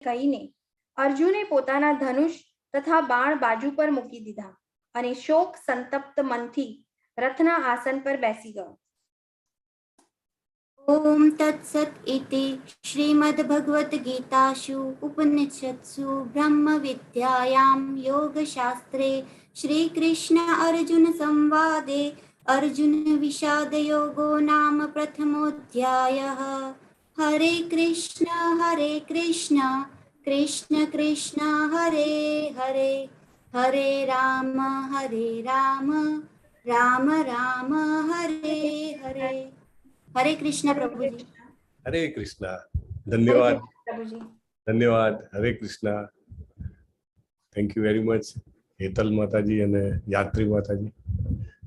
કહીને અર્જુને પોતાના ધનુષ તથા બાણ બાજુ પર મૂકી દીધા અને શોક સંતપ્ત મનથી રથના આસન પર બેસી ગયો. ओम तत्सत् इति श्रीमद्भगवद्गीतासु उपनिषत्सु ब्रह्मविद्यायां योगशास्त्रे श्रीकृष्ण अर्जुन संवादे अर्जुन विषाद योगो नाम प्रथमोऽध्यायः. हरे कृष्ण कृष्ण कृष्ण हरे हरे, हरे राम राम राम हरे हरे. हरे कृष्ण प्रभु जी. हरे कृष्ण. धन्यवाद प्रभु जी. धन्यवाद. Hare Krishna. Thank you very much Hetal माताजी અને યાત્રી માતાજી.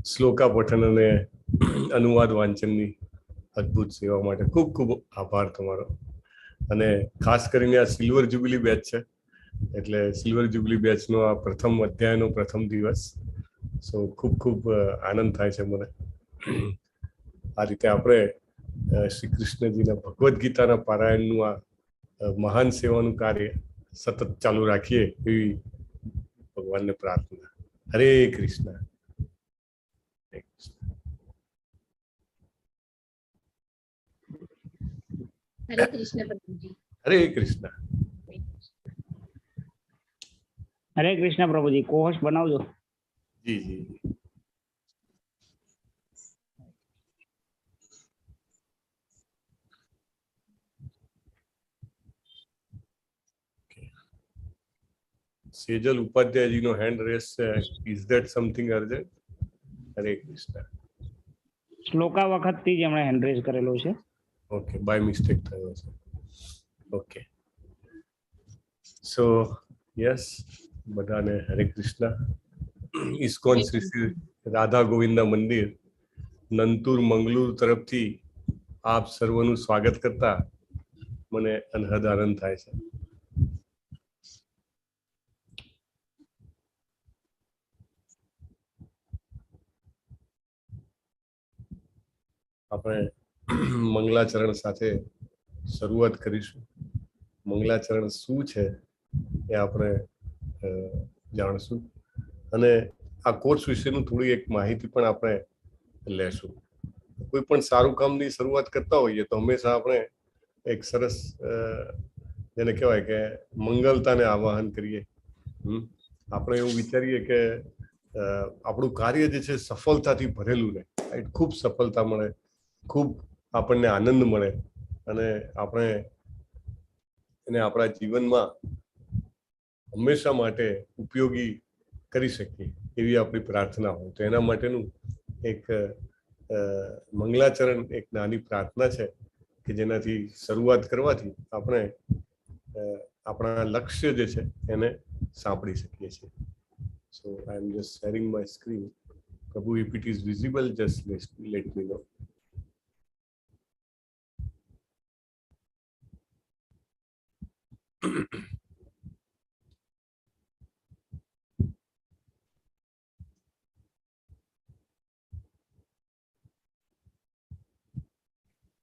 શ્લોકા પઠન અને અનુવાદ વાંચનની અદ્ભુત સેવા માટે ખૂબ ખૂબ આભાર તમારો. અને ખાસ કરીને આ સિલ્વર જ્યુબિલી બેચ છે એટલે સિલ્વર જ્યુબિલી બેચનો આ પ્રથમ અધ્યાયનો પ્રથમ દિવસ. સો ખૂબ ખૂબ આનંદ થાય છે મને. આ રીતે આપણે શ્રી કૃષ્ણજીના ભગવદ્ ગીતાના પારાયણનું આ મહાન સેવાનું કાર્ય સતત ચાલુ રાખીએ એવી ભગવાનને પ્રાર્થના. હરે કૃષ્ણ. हरे कृष्ण प्रभु जी. हरे कृष्ण. हरे कृष्ण प्रभु जी. कोहोस्ट बनावजो. जी जी. सेजल उपाध्याय जी नो हैंड रेस है. Is that something urgent? Hare Krishna. श्लोका वखत थी जमणे हैंड रेस करेलो छे. ओके, बाय मिस्टेक थयो छे. ओके, सो यस बधाने हरे कृष्ण. इस्कॉन श्री श्री राधा गोविंदा मंदिर नंतूर मंगलूर तरफथी आप सर्वનું સ્વાગત કરતા મને અનહદ આનંદ થાય છે. આપણે મંગલાચરણ સાથે શરૂઆત કરીશું. મંગલાચરણ શું છે એ આપણે જાણશું અને આ કોર્સ વિશેનું થોડી એક માહિતી પણ આપણે લેશું. કોઈ પણ સારું કામની શરૂઆત કરતા હોઈએ તો હંમેશા આપણે એક સરસ જેને કહેવાય કે મંગલતાને આવાહન કરીએ. આપણે એવું વિચારીએ કે આપણું કાર્ય જે છે સફળતાથી ભરેલું રહે, ખૂબ સફળતા મળે, ખૂબ આપણને આનંદ મળે અને આપણે એને આપણા જીવનમાં હંમેશા માટે ઉપયોગી કરી શકીએ એવી આપણી પ્રાર્થના હોય. તો એના માટેનું એક મંગલાચરણ એક નાની પ્રાર્થના છે કે જેનાથી શરૂઆત કરવાથી આપણે આપણા લક્ષ્ય જે છે એને સાંભળી શકીએ છીએ. So I am just sharing my screen. પ્રભુ, if it is visible just let me know.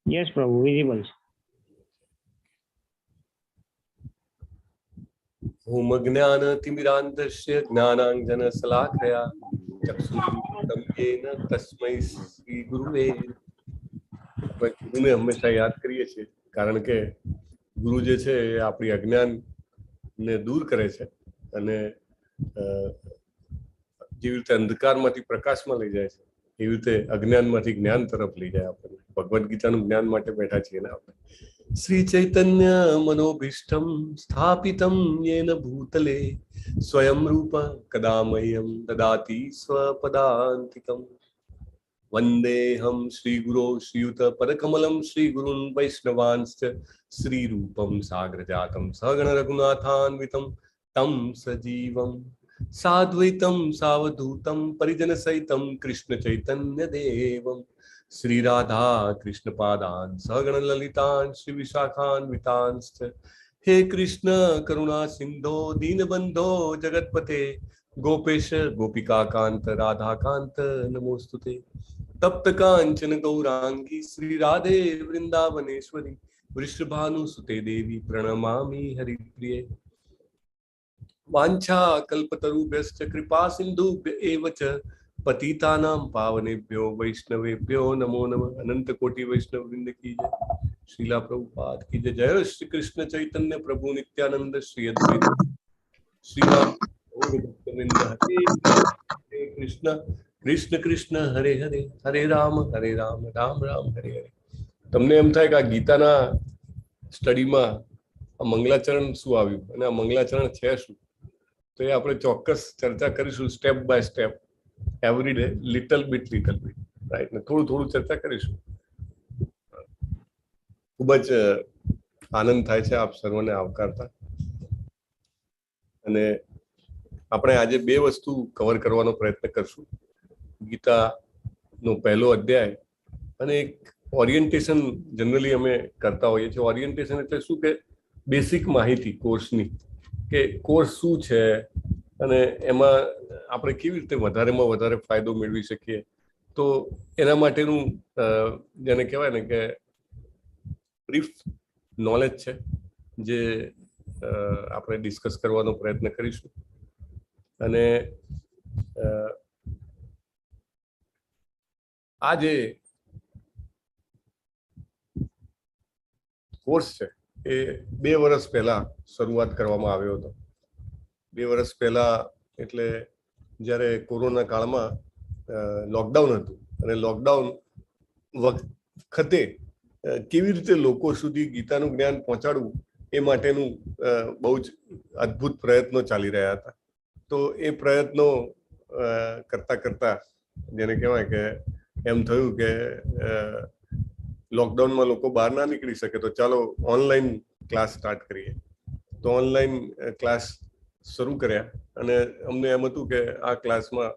Yes प्रभु, visible. ओम ज्ञानतिमिरान्धस्य ज्ञानाञ्जनशलाकया चक्षुरुन्मिलितं येन तस्मै श्री गुरुवे. આપણે ગુરુને હંમેશા યાદ કરીએ છીએ કારણ કે ગુરુ જે છે એ આપણી અજ્ઞાનને દૂર કરે છે અને જેવી રીતે અંધકારમાંથી પ્રકાશમાં લઈ જાય છે એવી રીતે અજ્ઞાનમાંથી જ્ઞાન તરફ લઈ જાય આપણને. ભગવદ્ ગીતાનું જ્ઞાન માટે બેઠા છીએ ને આપણે. શ્રી ચૈતન્ય મનોભીષ્ટમ સ્થાપિતમ યેન ભૂતલે સ્વયં રૂપ કદા મહ્યમ દદાતિ સ્વપદાંતિકમ. વંદેહમ શ્રી ગુરો શ્રીયુત પદકમલમ શ્રી ગુરુન વૈષ્ણવાંશ્ચ શ્રી રૂપમ સાગર જાતમ સગણ રઘુનાથાન્વિતમ તમ સજીવમ સાદ્વૈતમ સાવધૂતમ પરિજન સહિતમ કૃષ્ણ ચૈતન્ય દેવમ શ્રી રાધા કૃષ્ણ પાદાન સગણ લલિતાન શ્રી વિશાખાન્વિતાંશ્ચ. હે કૃષ્ણ કરુણા સિંધો દીનબંધો જગતપતે गोपेश गोपिकाकांत राधाकांत नमोस्तुते. तप्त कांचन गौरांगी श्री राधे वृंदावनेश्वरी વૃષભાનુસુતે દેવી પ્રણમામિ હરિપ્રિયે. વાંછા કલ્પતરુભ્યશ્ચ કૃપા સિંધુભ્ય એવ ચ પતિતાનામ પાવનેભ્યો વૈષ્ણવેભ્યો નમો નમઃ. અનંત કોટી વૈષ્ણવ વૃંદ કી જય. શ્રીલા પ્રભુપાદ કી જય. જય શ્રી કૃષ્ણ ચૈતન્ય પ્રભુ નિત્યાનંદ શ્રી અદ્વૈત શ્રીવાસ ગૌર ભક્તવૃંદ. હરે કૃષ્ણ કૃષ્ણ કૃષ્ણ હરે હરે, હરે રામ રામ રામ હરે હરે. તમને એમ થાય કે આ ગીતાના સ્ટડીમાં આ મંગલાચરણ શું આવ્યું અને આ મંગલાચરણ છે શું, તો એ આપણે ચોક્કસ ચર્ચા કરીશું step by step, every day little bit right, ને થોડું થોડું ચર્ચા કરીશું. ખૂબ જ આનંદ થાય છે આપ સર્વને આવકારતા. અને આપણે આજે બે વસ્તુ કવર કરવાનો પ્રયત્ન કરશું. ગીતાનો પહેલો અધ્યાય અને એક ઓરિએન્ટેશન જનરલી અમે કરતા હોઈએ છીએ. ઓરિએન્ટેશન એટલે શું કે બેસિક માહિતી કોર્સની, કે કોર્સ શું છે અને એમાં આપણે કેવી રીતે વધારેમાં વધારે ફાયદો મેળવી શકીએ. તો એના માટેનું જેને કહેવાય ને કે બ્રીફ નોલેજ છે, જે આપણે ડિસ્કસ કરવાનો પ્રયત્ન કરીશું. અને આ જે કોર્સ છે એ 2 વર્ષ પહેલા શરૂઆત કરવામાં આવ્યો હતો. 2 વર્ષ પહેલા એટલે જ્યારે કોરોના કાળમાં લોકડાઉન હતું, અને લોકડાઉન વખતે કેવી રીતે લોકો સુધી ગીતાનું જ્ઞાન પહોંચાડવું એ માટેનું બહુ જ અદ્ભુત પ્રયત્નો ચાલી રહ્યા હતા. તો એ પ્રયત્નો કરતા કરતા જેને કહેવાય કે એમ થયું કે લોકડાઉનમાં લોકો બહાર ના નીકળી શકે, તો ચાલો ઓનલાઈન ક્લાસ સ્ટાર્ટ કરીએ. તો ઓનલાઈન ક્લાસ શરૂ કર્યા, અને અમને એમ હતું કે આ ક્લાસમાં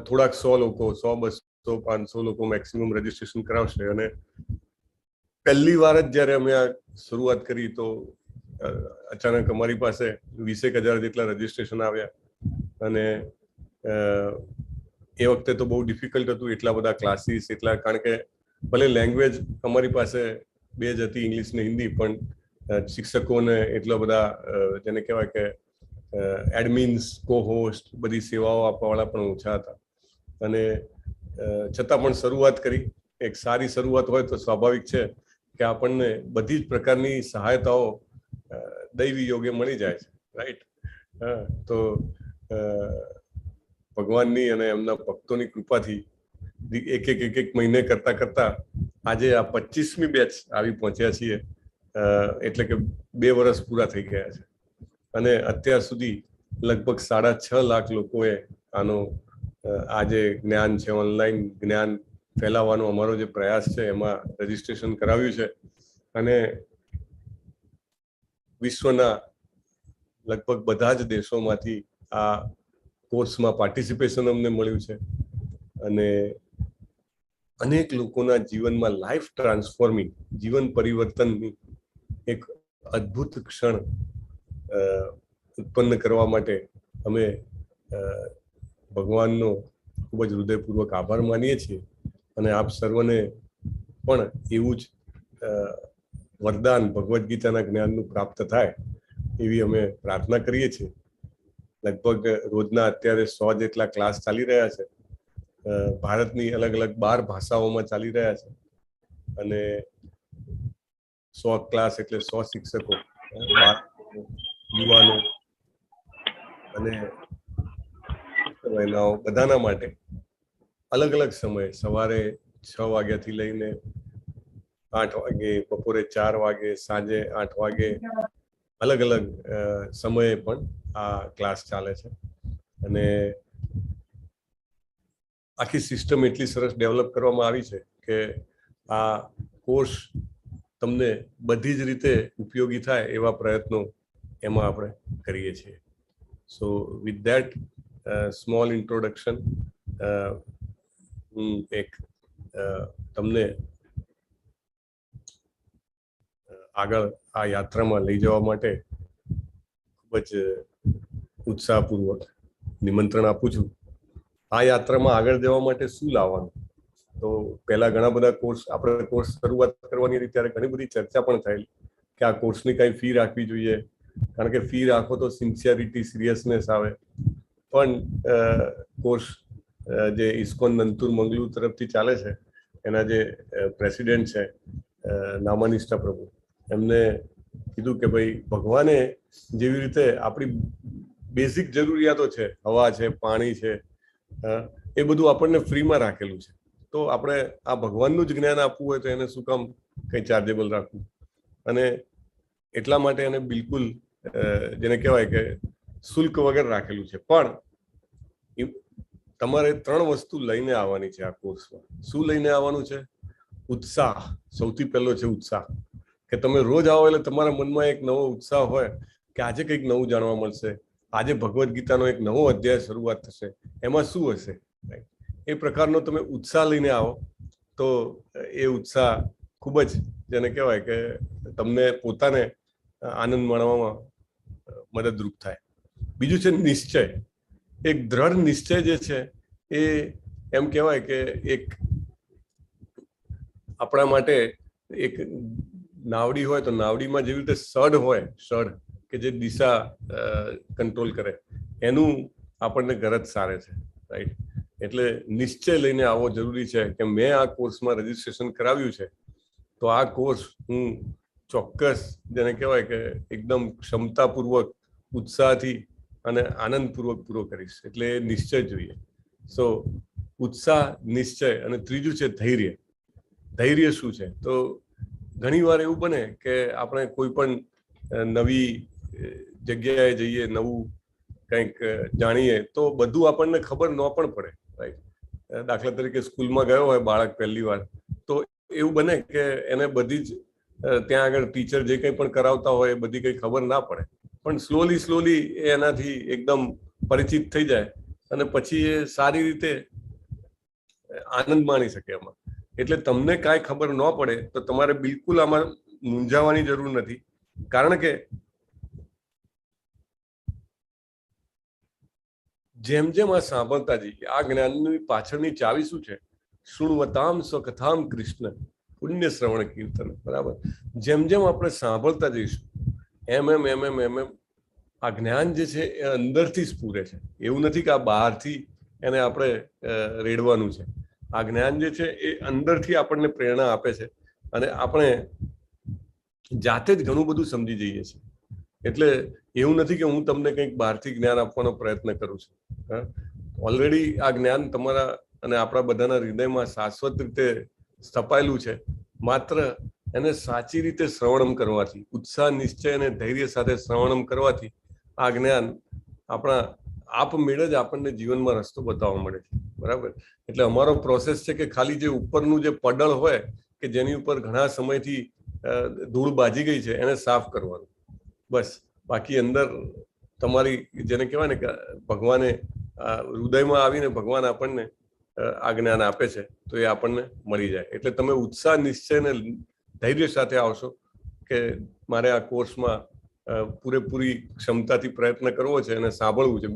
થોડાક 100 લોકો, 100, 200, 500 લોકો મેક્સિમમ રજીસ્ટ્રેશન કરાવશે. અને પહેલી વાર જ જ્યારે અમે આ શરૂઆત કરી તો અચાનક અમારી પાસે 20,000 જેટલા રજીસ્ટ્રેશન આવ્યા. અને એ વખતે તો બહુ ડિફિકલ્ટ હતું, એટલા બધા ક્લાસીસ, એટલા, કારણ કે ભલે લેંગ્વેજ અમારી પાસે 2 જ હતી, ઇંગ્લિશ ને હિન્દી, પણ શિક્ષકોને એટલા બધા જેને કહેવાય કે એડમિન્સ, કો-હોસ્ટ, બધી સેવાઓ આપવાવાળા પણ ઓછા હતા. અને છતાં પણ શરૂઆત કરી. એક સારી શરૂઆત હોય તો સ્વાભાવિક છે કે આપણને બધી જ પ્રકારની સહાયતાઓ દૈવી યોગે મળી જાય છે, રાઈટ. તો ભગવાનની અને એમના ભક્તોની કૃપાથી એક મહિને કરતા કરતા આજે આ 25મી બેચ આવી પહોંચ્યા છીએ. એટલે કે 2 વર્ષ પૂરા થઈ ગયા છે. અને અત્યાર સુધી લગભગ 6.5 લાખ લોકોએ આનો આ જે જ્ઞાન છે, ઓનલાઈન જ્ઞાન ફેલાવવાનો અમારો જે પ્રયાસ છે એમાં રજીસ્ટ્રેશન કરાવ્યું છે. અને વિશ્વના લગભગ બધા જ દેશોમાંથી આ કોર્સમાં પાર્ટિસિપેશન અમને મળ્યું છે. અને અનેક લોકોના જીવનમાં લાઈફ ટ્રાન્સફોર્મિંગ, જીવન પરિવર્તનની એક અદ્ભુત ક્ષણ ઉત્પન્ન કરવા માટે અમે ભગવાનનો ખૂબ જ હૃદયપૂર્વક આભાર માનીએ છીએ. અને આપ સર્વને પણ એવું જ વરદાન ભગવદ્ ગીતાના જ્ઞાનનું પ્રાપ્ત થાય એવી અમે પ્રાર્થના કરીએ છીએ. લગભગ રોજના અત્યારે 100 જેટલા ક્લાસ ચાલી રહ્યા છે. ભારતની અલગ અલગ 12 ભાષાઓમાં ચાલી રહ્યા છે. અને 100 ક્લાસ એટલે 100 શિક્ષકો, યુવાનો અને મહિલાઓ બધાના માટે અલગ અલગ સમયે, સવારે 6 વાગ્યાથી લઈને 8 વાગે, બપોરે 4 વાગે, સાંજે 8 વાગે, અલગ અલગ સમયે પણ આ ક્લાસ ચાલે છે. અને આખી સિસ્ટમ એટલી સરસ ડેવલપ કરવામાં આવી છે કે આ કોર્સ તમને બધી જ રીતે ઉપયોગી થાય એવા પ્રયત્નો એમાં આપણે કરીએ છીએ. સો વિથ ધેટ સ્મોલ ઇન્ટ્રોડક્શન, હું એક તમને આગળ આ યાત્રામાં લઈ જવા માટે ખૂબ જ ઉત્સાહપૂર્વક નિમંત્રણ આપું છું. આ યાત્રામાં આગળ જવા માટે શું લાવવાનું, તો પહેલા ઘણા બધા કોર્સ આપણે કોર્સ શરૂઆત કરવાની હતી ત્યારે ઘણી બધી ચર્ચા પણ થયેલી કે આ કોર્સની કઈ ફી રાખવી જોઈએ, કારણ કે ફી રાખો તો સિન્સિયરિટી સિરિયસનેસ આવે. પણ કોર્સ જે ઇસ્કોન નંતુર મંગલુ તરફથી ચાલે છે એના જે પ્રેસિડેન્ટ છે નામાનિષ્ઠા પ્રભુ, એમને કીધું કે ભાઈ ભગવાને જેવી રીતે આપણી બેઝિક જરૂરિયાતો છે, હવા છે, પાણી છે, એ બધું આપણને ફ્રીમાં રાખેલું છે. તો આપણે આ ભગવાનનું જ જ્ઞાન આપવું હોય તો એને શું કામ કંઈ ચાર્જેબલ રાખવું? અને એટલા માટે એને બિલકુલ જેને કહેવાય કે શુલ્ક વગર રાખેલું છે. પણ તમારે 3 વસ્તુ લઈને આવવાની છે આ કોર્સમાં. શું લઈને આવવાનું છે? ઉત્સાહ. સૌથી પહેલો છે ઉત્સાહ, કે તમે રોજ આવો એટલે તમારા મનમાં એક નવો ઉત્સાહ હોય કે આજે કંઈક નવું જાણવા મળશે, આજે ભગવદ્ ગીતાનો એક નવો અધ્યાય શરૂઆત થશે, એમાં શું હશે, એ પ્રકારનો તમે ઉત્સાહ લઈને આવો તો એ ઉત્સાહ ખૂબ જ જેને કહેવાય કે તમને પોતાને આનંદ માણવામાં મદદરૂપ થાય. બીજું છે નિશ્ચય. એક દ્રઢ નિશ્ચય જે છે એ એમ કહેવાય કે એક આપણા માટે એક નાવડી હોય તો નાવડીમાં જેવી રીતે સડ હોય, સડ કે જે દિશા કંટ્રોલ કરે, એનું આપણને ગરજ સારે છે, રાઈટ? એટલે નિશ્ચય લઈને આવવો જરૂરી છે કે મેં આ કોર્સમાં રજીસ્ટ્રેશન કરાવ્યું છે તો આ કોર્સ હું ચોક્કસ જેને કહેવાય કે એકદમ ક્ષમતાપૂર્વક, ઉત્સાહથી અને આનંદપૂર્વક પૂરો કરીશ. એટલે નિશ્ચય જોઈએ. સો ઉત્સાહ, નિશ્ચય. અને ત્રીજું છે ધૈર્ય. ધૈર્ય શું છે? તો ઘણી વાર એવું બને કે આપણે કોઈ પણ નવી જગ્યાએ જઈએ, નવું કંઈક જાણીએ તો બધું આપણને ખબર ન પણ પડે, રાઈટ? દાખલા તરીકે સ્કૂલમાં ગયો હોય બાળક પહેલી વાર, તો એવું બને કે એને બધી જ ત્યાં આગળ ટીચર જે કંઈ પણ કરાવતા હોય એ બધી કંઈ ખબર ના પડે. પણ સ્લોલી એનાથી એકદમ પરિચિત થઈ જાય અને પછી એ સારી રીતે આનંદ માણી શકે એમાં. એટલે તમને કાંઈ ખબર ન પડે તો તમારે બિલકુલ આમાં મૂંઝાવાની જરૂર નથી, કારણ કે જેમ જેમ આ સાંભળતા જઈએ, આ જ્ઞાનની પાછળની ચાવી શું છે? શૃણવતામ સ્વકથામ કૃષ્ણ પુણ્ય શ્રવણ કીર્તન. બરાબર? જેમ જેમ આપણે સાંભળતા જઈશું એમ આ જ્ઞાન જે છે એ અંદરથી સ્ફુરે છે. એવું નથી કે આ બહારથી એને આપણે રેડવાનું છે. આ જ્ઞાન જે છે એ અંદરથી આપણને પ્રેરણા આપે છે અને આપણે જાતે જ ઘણું બધું સમજી જઈએ છીએ. એટલે એવું નથી કે હું તમને કંઈક બહારથી જ્ઞાન આપવાનો પ્રયત્ન કરું છું. ઓલરેડી આ જ્ઞાન તમારા અને આપણા બધાના હૃદયમાં શાશ્વત રીતે સ્થપાયેલું છે. માત્ર એને સાચી રીતે શ્રવણમ કરવાથી, ઉત્સાહ, નિશ્ચય અને ધૈર્ય સાથે શ્રવણમ કરવાથી આ જ્ઞાન આપણા આપમેળે જ આપણને જીવનમાં રસ્તો બતાવવા મળે છે. બરાબર? એટલે અમારો પ્રોસેસ છે કે ખાલી જે ઉપરનું જે પડળ હોય કે જેની ઉપર ઘણા સમયથી ધૂળ બાજી ગઈ છે એને સાફ કરવાનું, બસ. બાકી અંદર તમારી જેને કહેવાય ને કે ભગવાને હૃદયમાં આવીને ભગવાન આપણને આ જ્ઞાન આપે છે તો એ આપણને મળી જાય. એટલે તમે ઉત્સાહ, નિશ્ચય અને ધૈર્ય સાથે આવશો કે મારે આ કોર્સમાં પૂરેપૂરી ક્ષમતાથી પ્રયત્ન કરવો છે અને સાંભળવું છે.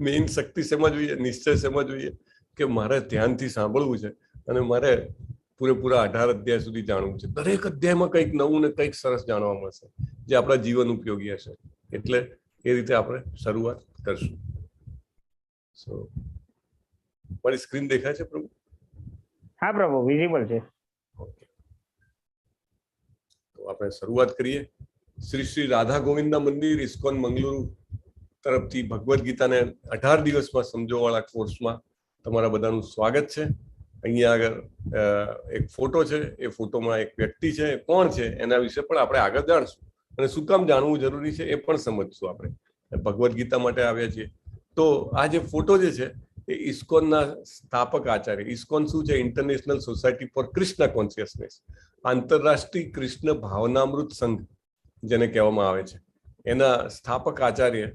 મેઇન શક્તિ શેમાં જોઈએ? નિશ્ચય શેમાં જોઈએ? કે મારે ધ્યાનથી સાંભળવું છે અને મારે પૂરેપૂરા 18 અધ્યાય સુધી જાણવું છે. દરેક અધ્યાયમાં કંઈક નવું ને કંઈક સરસ જાણવા મળશે જે આપણા જીવન ઉપયોગી હશે. એટલે એ રીતે આપણે શરૂઆત કરશું. સો મારી સ્ક્રીન દેખાય છે પ્રભુ? હા પ્રભુ, વિઝિબલ છે. ઓકે, તો આપણે શરૂઆત કરીએ. શ્રી રાધા ગોવિંદા મંદિર ઇસ્કોન મંગલુરુ તરફથી ભગવદ્ ગીતાને 18 દિવસમાં સમજોવાળા કોર્સમાં તમારા બધાનું સ્વાગત છે. અહીંયા આગળ એક ફોટો છે, એ ફોટોમાં એક વ્યક્તિ છે. કોણ છે એના વિશે પણ આપણે આગળ જાણશું અને શું કામ જાણવું જરૂરી છે એ પણ સમજશું. આપણે ભગવદ્ ગીતા માટે આવ્યા છીએ. તો આ જે ફોટો જે છે એ ઇસ્કોનના સ્થાપક આચાર્ય, ઇસ્કોન શું છે? International society for Krishna consciousness, આંતરરાષ્ટ્રીય કૃષ્ણ ભાવનામૃત સંઘ જેને કહેવામાં આવે છે, એના સ્થાપક આચાર્ય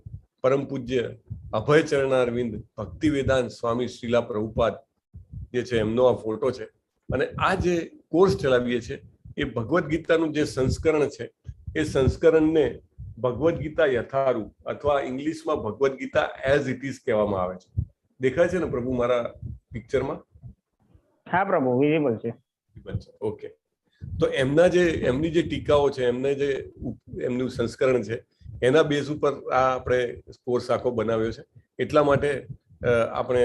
પરમ પૂજ્ય અભય ચરણારવિંદ ભક્તિ વેદાંત સ્વામી શ્રીલા પ્રભુપાદ જે છે એમનો આ ફોટો છે. અને આ જે કોર્સ ચલાવીએ છે એ ભગવદ્ ગીતાનું જે સંસ્કરણ છે એ સંસ્કરણને ભગવદ્ ગીતા યથારૂપ અથવા ઇંગ્લિશમાં Bhagavad Gita as it is કહેવામાં આવે છે. દેખાય છે ને પ્રભુ મારા પિક્ચરમાં? હા પ્રભુ, વિઝિબલ છે. ઓકે, તો એમની જે ટીકાઓ છે, એમનું સંસ્કરણ છે, એના બેઝ ઉપર આ આપણે કોર્સ આખો બનાવ્યો છે. એટલા માટે આપણે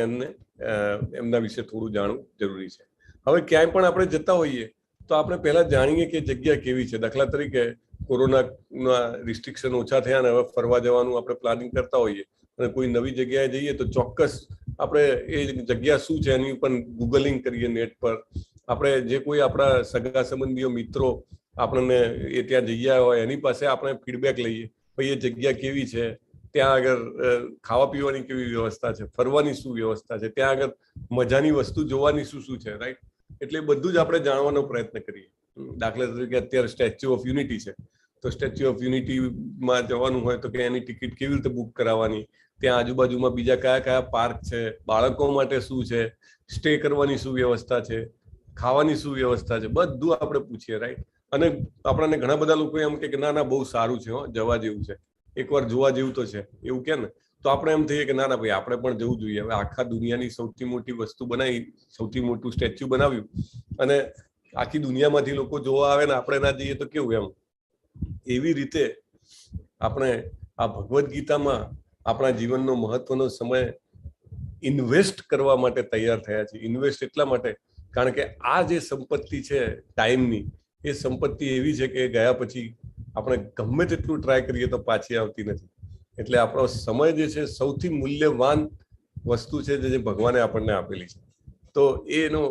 એમના વિશે થોડું જાણવું જરૂરી છે. હવે ક્યાંય પણ આપણે જતા હોઈએ તો આપણે પહેલા જાણીએ કે જગ્યા કેવી છે. દાખલા તરીકે કોરોનાના રિસ્ટ્રિક્શન ઓછા થયા ને હવે ફરવા જવાનું આપણે પ્લાનિંગ કરતા હોઈએ અને કોઈ નવી જગ્યાએ જઈએ તો ચોક્કસ આપણે એ જગ્યા શું છે એની ઉપર ગૂગલિંગ કરીએ નેટ પર. આપણે જે કોઈ આપણા સગા સંબંધીઓ મિત્રો આપણને એ ત્યાં જઈ આવ્યા હોય એની પાસે આપણે ફીડબેક લઈએ, ભાઈ એ જગ્યા કેવી છે, ત્યાં આગળ ખાવા પીવાની કેવી વ્યવસ્થા છે, ફરવાની શું વ્યવસ્થા છે, ત્યાં આગળ મજાની વસ્તુ જોવાની શું શું છે, રાઈટ. એટલે બધું જ આપણે જાણવાનો પ્રયત્ન કરીએ. દાખલા તરીકે અત્યારે સ્ટેચ્યુ ઓફ યુનિટી છે, તો સ્ટેચ્યુ ઓફ યુનિટીમાં જવાનું હોય તો કે એની ટિકિટ કેવી રીતે બુક કરાવવાની, ત્યાં આજુબાજુમાં બીજા કયા કયા પાર્ક છે, બાળકો માટે શું છે, સ્ટે કરવાની શું વ્યવસ્થા છે, ખાવાની શું વ્યવસ્થા છે, બધું આપણે પૂછીએ, રાઈટ. અને આપણને ઘણા બધા લોકો એમ કે ના ના બહુ સારું છે, જવા જેવું છે, એકવાર જોવા જેવું તો છે, એવું કે ને, તો આપણે એમ થઈએ કે ના ના ભાઈ આપણે પણ જવું જોઈએ. હવે આખા દુનિયાની સૌથી મોટી વસ્તુ બનાવી, સૌથી મોટું સ્ટેચ્યુ બનાવ્યું અને આખી દુનિયામાંથી લોકો જોવા આવે ને આપણે ના જઈએ તો કેવું એમ. એવી રીતે આપણે આ ભગવદ્ ગીતામાં આપણા જીવનનો મહત્વનો સમય ઇન્વેસ્ટ કરવા માટે તૈયાર થયા છે. ઇન્વેસ્ટ એટલા માટે કારણ કે આ જે સંપત્તિ છે ટાઈમની, એ સંપત્તિ એવી છે કે ગયા પછી આપણે ગમે તેટલું ટ્રાય કરીએ તો પાછી આવતી નથી. એટલે આપણો સમય જે છે સૌથી મૂલ્યવાન વસ્તુ છે જે ભગવાને આપણને આપેલી છે. તો એનો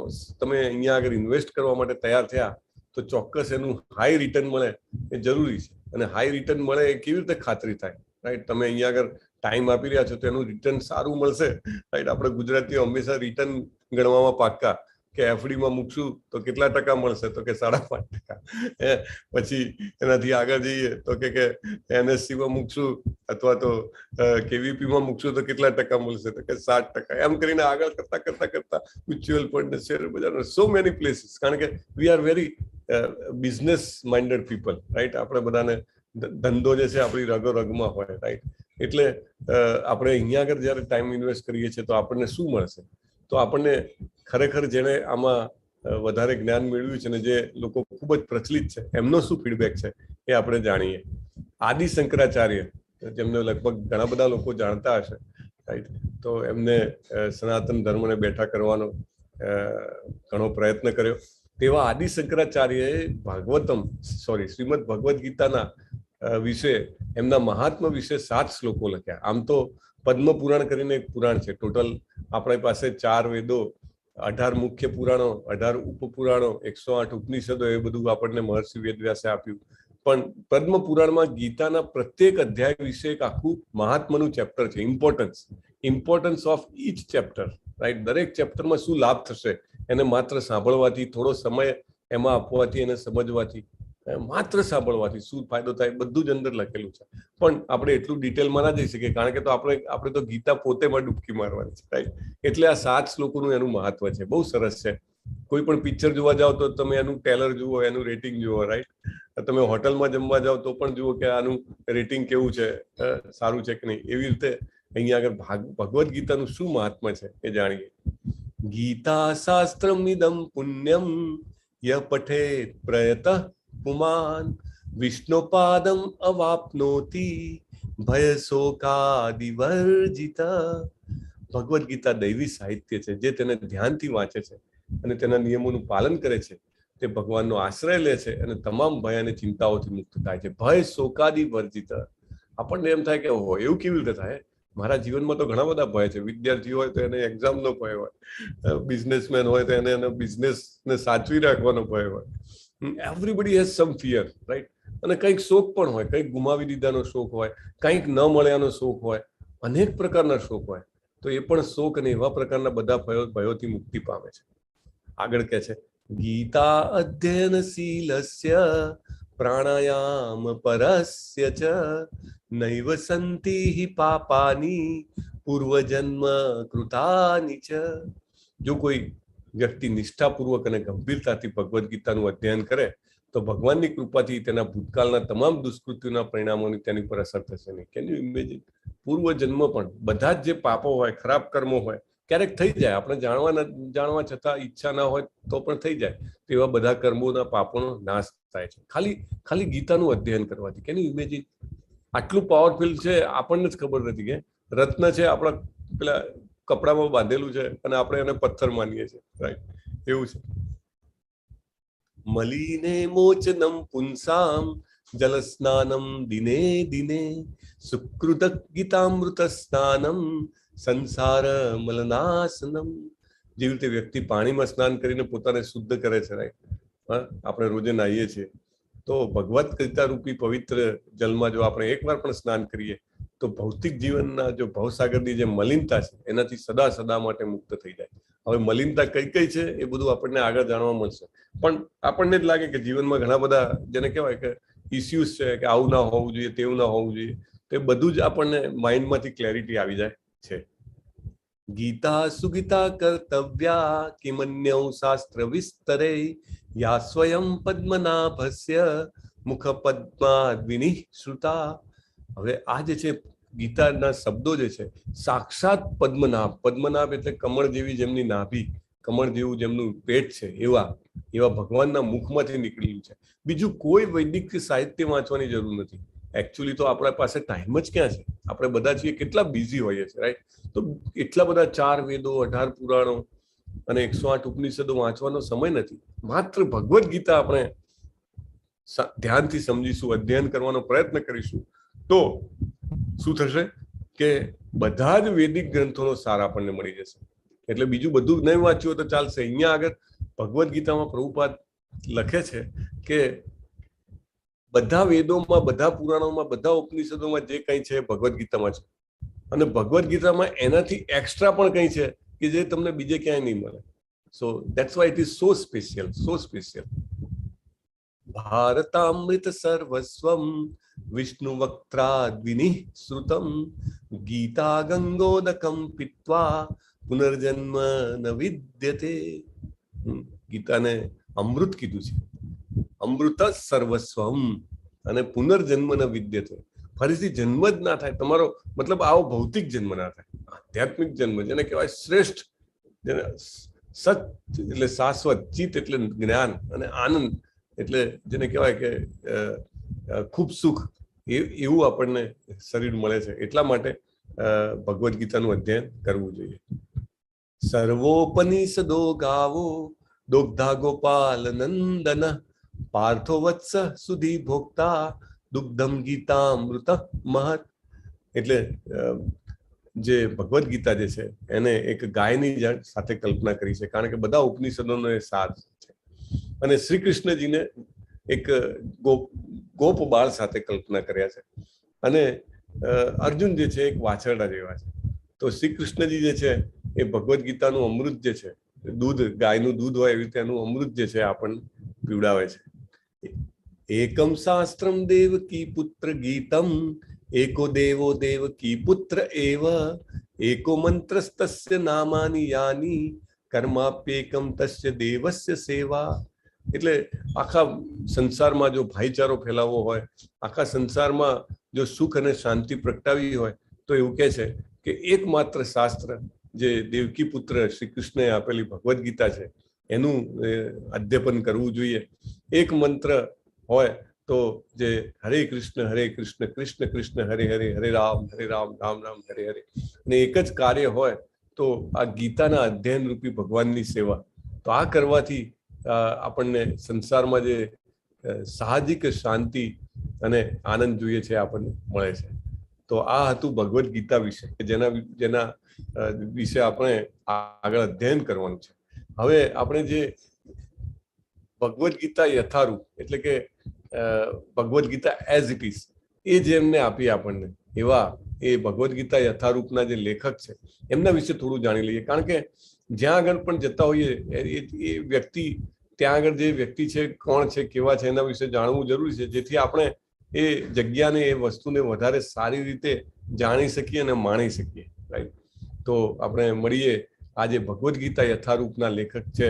તમે અહીંયા આગળ ઇન્વેસ્ટ કરવા માટે તૈયાર થયા તો ચોક્કસ એનું હાઈ રિટર્ન મળે એ જરૂરી છે. અને હાઈ રિટર્ન મળે એ કેવી રીતે ખાતરી થાય, રાઈટ. તમે અહીંયા આગળ ટાઈમ આપી રહ્યા છો તો એનું રિટર્ન સારું મળશે, રાઈટ. આપણે ગુજરાતીઓ હંમેશા રિટર્ન ગણવામાં પાક્કા કે એફડીમાં મૂકશું તો કેટલા ટકા મળશે, તો કે 5.5%. પછી એનાથી આગળ જઈએ તો કે એનએસસીમાં મૂકશું અથવા તો કેવીપીમાં મૂકશું તો કેટલા ટકા મળશે, તો કે 7%. એમ કરીને આગળ કરતા મ્યુચ્યુઅલ ફંડ, શેર બજાર, સો મેની પ્લેસીસ. કારણ કે we are very business minded people, right. આપણે બધાને ધંધો જે છે આપણી રગમાં હોય, રાઈટ. એટલે આપણે અહીંયા આગળ જયારે ટાઈમ ઇન્વેસ્ટ કરીએ છીએ તો આપણને શું મળશે, તો આપણને ખરેખર જેને આમાં વધારે જ્ઞાન મેળવ્યું છે ને જે લોકો ખૂબ જ પ્રચલિત છે એમનો શું ફીડબેક છે એ આપણે જાણીએ. આદિ શંકરાચાર્ય, જેમને લગભગ ઘણા બધા લોકો જાણતા હશે, રાઈટ. તો એમને સનાતન ધર્મને બેઠા કરવાનો ઘણો પ્રયત્ન કર્યો. તેવા આદિ શંકરાચાર્યએ શ્રીમદ ભગવદ્ ગીતાના વિશે, એમના મહાત્મા વિશે 7 શ્લોકો લખ્યા. આમ તો પદ્મ પુરાણ કરીને એક પુરાણ છે. ટોટલ આપણી પાસે 4 વેદો, 18 મુખ્ય પુરાણો, 18 ઉપપુરાણો, 108 ઉપનિષદો, એ બધું આપણને મહર્ષિ વેદવ્યાસે આપ્યું. પણ પદ્મ પુરાણમાં ગીતાના પ્રત્યેક અધ્યાય વિશે એક આખું મહાત્માનું ચેપ્ટર છે. Importance of each chapter, right. દરેક ચેપ્ટરમાં શું લાભ થશે એને માત્ર સાંભળવાથી, થોડો સમય એમાં આપવાથી, એને સમજવાથી, માત્ર સાંભળવાથી શું ફાયદો થાય બધું જ અંદર લખેલું છે. પણ આપણે એટલું ડિટેલમાં ના જઈ શકીએ કારણ કે તો આપણે તો ગીતા પોતેમાં ડૂબકી મારવાની છે, રાઈટ. એટલે આ 7 શ્લોકોનું એનું મહત્વ છે, બહુ સરસ છે. કોઈ પણ પિક્ચર જોવા જાઓ તો તમે એનું ટ્રેલર જુઓ, એનું રેટિંગ જુઓ, રાઈટ. તમે હોટલમાં જમવા જાઓ તો પણ જુઓ કે આનું રેટિંગ કેવું છે, સારું છે કે નહીં. એવી રીતે અહીંયા આગળ ભગવદ્ ગીતાનું શું મહાત્મા છે એ જાણીએ. ગીતા શાસ્ત્રમ ઇદમ પુણ્યમ ય પઠેત પ્રયતઃ પુમાન વિષ્ણુપાદમ અવાપ્નોતિ ભય શોકાદિવર્જિત. ભગવદ્ ગીતા દૈવી સાહિત્ય છે. જે તેને ધ્યાનથી વાંચે છે અને તેના નિયમોનું પાલન કરે છે તે ભગવાનનો આશ્રય લે છે અને તમામ ભય અને ચિંતાઓથી મુક્ત થાય છે. ભય શોકાદિવર્જિત. આપણને એમ થાય કે ઓહો, એવું કેવી રીતે થાય? મારા જીવનમાં તો ઘણા બધા ભય છે. વિદ્યાર્થી હોય તો એને એક્ઝામનો ભય હોય, બિઝનેસમેન હોય તો એને બિઝનેસને સાચવી રાખવાનો ભય હોય. Everybody has some fear, right. અને કંઈક શોક પણ હોય, કંઈક ગુમાવી દીધાનો શોક હોય, કંઈક ન મળ્યાનો શોક હોય, અનેક પ્રકારના શોક હોય. તો એ પણ શોક અને એવા પ્રકારના બધા ભયોથી મુક્તિ પામે છે. આગળ કહે છે ગીતા અધ્યયનશીલસ્ય પ્રાણાયામ પરસ્ય ચ નૈવ સંતિ હિ પાપાની પૂર્વજન્મ કૃતાની ચ. જો કોઈ વ્યક્તિ નિષ્ઠાપૂર્વક અને ગંભીરતાથી ભગવદ્ ગીતાનું અધ્યયન કરે તો ભગવાનની કૃપાથી તેના ભૂતકાળના તમામ દુષ્કૃત્યોના પરિણામોની તેની પર અસર થશે નહીં. Can you imagine? પૂર્વજન્મ પણ બધા જ જે પાપો હોય, ખરાબ કર્મો હોય, ક્યારેક થઈ જાય, આપણે જાણવા છતાં ઈચ્છા ના હોય તો પણ થઈ જાય. તો એવા બધા કર્મોના પાપોનો નાશ થાય છે ખાલી ગીતાનું અધ્યયન કરવાથી. કેન યુ ઇમેજિન, આટલું પાવરફુલ છે, આપણને જ ખબર નથી કે રત્ન છે આપણા પેલા કપડામાં બાંધેલું છે અને આપણે એને પથ્થર માનીએ છીએ, રાઈટ? એવું છે. મલિને મોચનમ પુંસામ જલ સ્નાનમ દિને દિને સુકૃત ગીતામૃત સ્નાનમ સંસાર મલનાશનમ. જેવી રીતે વ્યક્તિ પાણીમાં સ્નાન કરીને પોતાને શુદ્ધ કરે છે, રાઈટ? આપણે રોજે નાહીએ છીએ, તો ભગવત ગીતા રૂપી પવિત્ર જલમાં જો આપણે એકવાર પણ સ્નાન કરીએ તો ભૌતિક જીવનના જો ભવસાગરની જે મલિનતા છે એનાથી સદા માટે મુક્ત થઈ જાય. હવે મલિનતા કઈ કઈ છે એ બધું આપણને આગળ જાણવા મળશે, પણ આપણને જ લાગે કે જીવનમાં ઘણા બધા જેને કહેવાય કે ઇસ્યુઝ છે, કે આવું ના હોવું જોઈએ, તેવું ના હોવું જોઈએ, તો એ બધું જ આપણને માઇન્ડમાંથી ક્લેરિટી આવી જાય છે. ગીતા સુગીતા કર્તવ્યા કિમન્યૌ શાસ્ત્ર વિસ્તરે યા સ્વયં પદ્મનાભસ્ય મુખ પદ્માદ્વિનિ શ્રુતા. હવે આ જે છે ગીતાના શબ્દો જે છે સાક્ષાત પદ્મનાભ એટલે કમળ જેવી જેમની નાભી, કમળ જેવું જેમનું પેટ છે, એવા ભગવાનના મુખમાંથી નીકળેલું છે. બીજું કોઈ વૈદિક સાહિત્ય વાંચવાની જરૂર નથી. એકચ્યુઅલી તો આપણા પાસે ટાઈમ જ ક્યાં છે? આપણે બધા છીએ કેટલા બિઝી હોઈએ છીએ, રાઈટ? તો એટલા બધા 4 વેદો, 18 પુરાણો અને 108 ઉપનિષદો વાંચવાનો સમય નથી. માત્ર ભગવદ્ ગીતા આપણે ધ્યાનથી સમજીશું, અધ્યયન કરવાનો પ્રયત્ન કરીશું તો શું થશે કે બધા જ વૈદિક ગ્રંથોનો સાર આપણને મળી જશે. એટલે બીજું બધું નહીં વાંચ્યું હોય તો ચાલશે. અહીંયા આગળ ભગવદ્ ગીતામાં પ્રભુપાદ લખે છે કે બધા વેદોમાં, બધા પુરાણોમાં, બધા ઉપનિષદોમાં જે કંઈ છે ભગવદ્ ગીતામાં છે, અને ભગવદ્ ગીતામાં એનાથી એક્સ્ટ્રા પણ કંઈ છે કે જે તમને બીજે ક્યાંય નહીં મળે. So that's why it is so special. ભારતામૃત સર્વસ્વમ વિષ્ણુ વક્ત્રાદ્વિનિ શ્રુતમ ગીતા ગંગોદકમ પીત્વા પુનર્જન્મ ન વિદ્યતે. ગીતાને અમૃત કીધું છે, અમૃત સર્વસ્વમ, અને પુનર્જન્મ ન વિદ્યતે, ફરીથી જન્મ જ ના થાય તમારો. મતલબ આવો ભૌતિક જન્મ ના થાય, આધ્યાત્મિક જન્મ જેને કહેવાય શ્રેષ્ઠ, જેને સત એટલે શાશ્વત, ચિત્ત એટલે જ્ઞાન, અને આનંદ એટલે જેને કહેવાય કે ખૂબ સુખ, એવું આપણને શરીર મળે છે. એટલા માટે ભગવદ્ ગીતાનું અધ્યયન કરવું જોઈએ. સર્વોપનિષદો ગાવો દુગ્ધા ગોપાલ નંદન પાર્થો વત્સ સુધી ભોગતા દુગ્ધમ ગીતામૃત મહત. એટલે જે ભગવદ્ ગીતા જે છે એને એક ગાયની સાથે કલ્પના કરી છે, કારણ કે બધા ઉપનિષદોનો એ સાર છે. અને શ્રી કૃષ્ણજીને એક ગોપ બાળ સાથે કલ્પના કર્યા છે, અને અર્જુન જે છે એક વાછરડા જેવા છે. તો શ્રી કૃષ્ણજી જે છે એ ભગવદ્ ગીતાનું અમૃત જે છે, દૂધ, ગાયનું દૂધ હોય એવી રીતે એનું અમૃત જે છે આપણને પીવડાવે છે. એકમ શાસ્ત્રમ દેવકી પુત્ર ગીતમ એકો દેવો દેવકી પુત્ર એવ એકો મંત્રસ્તસ્ય નામાની યાની કર્માપ્યેકમ તસ્ય દેવસ્ય સેવા. એટલે આખા સંસારમાં જો ભાઈચારો ફેલાવવો હોય, આખા સંસારમાં જો સુખ અને શાંતિ પ્રગટાવી હોય, તો એવું કહે છે કે એકમાત્ર શાસ્ત્ર જે દેવકી પુત્ર શ્રી કૃષ્ણએ આપેલી ભગવદ્ ગીતા છે એનું અધ્યયન કરવું જોઈએ. એક મંત્ર હોય તો જે હરે કૃષ્ણ કૃષ્ણ કૃષ્ણ હરે હરે, હરે રામ રામ રામ હરે હરે, અને એક જ કાર્ય હોય તો આ ગીતાના અધ્યયન રૂપી ભગવાનની સેવા. તો આ કરવાથી આપણને સંસારમાં જે સાહજિક શાંતિ અને આનંદ જોઈએ છે આપણને મળે છે. તો આ હતું ભગવદ્ ગીતા વિશે, જેના વિશે આપણે આગળ અધ્યયન કરવાનું છે. હવે આપણે જે ભગવદ્ ગીતા યથારૂપ એટલે કે Bhagavad Gita as it is એ જે એમને આપી આપણને, એવા એ ભગવદ્ ગીતા યથારૂપના જે લેખક છે એમના વિશે થોડું જાણી લઈએ. કારણ કે જ્યાં આગળ પણ જતા હોઈએ એ વ્યક્તિ, ત્યાં આગળ જે વ્યક્તિ છે કોણ છે, કેવા છે, એના વિશે જાણવું જરૂરી છે, જેથી આપણે એ જગ્યાને, એ વસ્તુને વધારે સારી રીતે જાણી શકીએ અને માણી શકીએ, રાઈટ? તો આપણે મળીએ. આ જે ભગવદ્ ગીતા યથારૂપના લેખક છે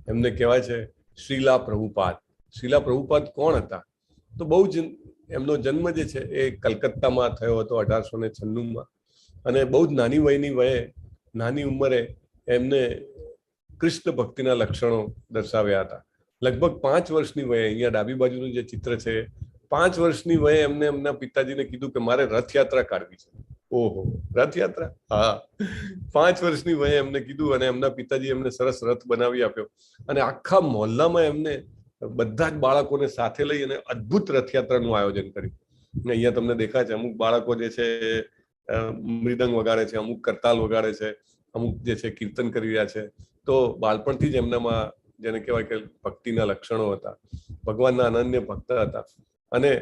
એમને કહેવાય છે શ્રીલા પ્રભુપાદ. શ્રીલા પ્રભુપાદ કોણ હતા? તો બહુ જ એમનો જન્મ જે છે એ કલકત્તામાં થયો હતો 1896માં, અને બહુ જ નાની ઉંમરે એમને કૃષ્ણ ભક્તિના લક્ષણો દર્શાવ્યા હતા. લગભગ 5 વર્ષની વયે, અહીંયા ડાબી બાજુનું જે ચિત્ર છે, 5 વર્ષની વયે એમને એમના પિતાજીને કીધું કે મારે રથયાત્રા કાઢવી છે. ઓહો, રથયાત્રા! હા, 5 વર્ષની વયે એમને કીધું અને એમના પિતાજી એમને સરસ રથ બનાવી આપ્યો અને આખા મોહલ્લામાં એમને બધા જ બાળકોને સાથે લઈ અને અદ્ભુત રથયાત્રાનું આયોજન કર્યું. અહીંયા તમને દેખાય છે અમુક બાળકો જે છે મૃદંગ વગાડે છે, અમુક કરતાલ વગાડે છે, અમુક જે છે કીર્તન કરી રહ્યા છે. તો બાળપણથી જ એમનામાં જેને કહેવાય કે ભક્તિના લક્ષણો હતા, ભગવાનના અનન્ય ભક્ત હતા. અને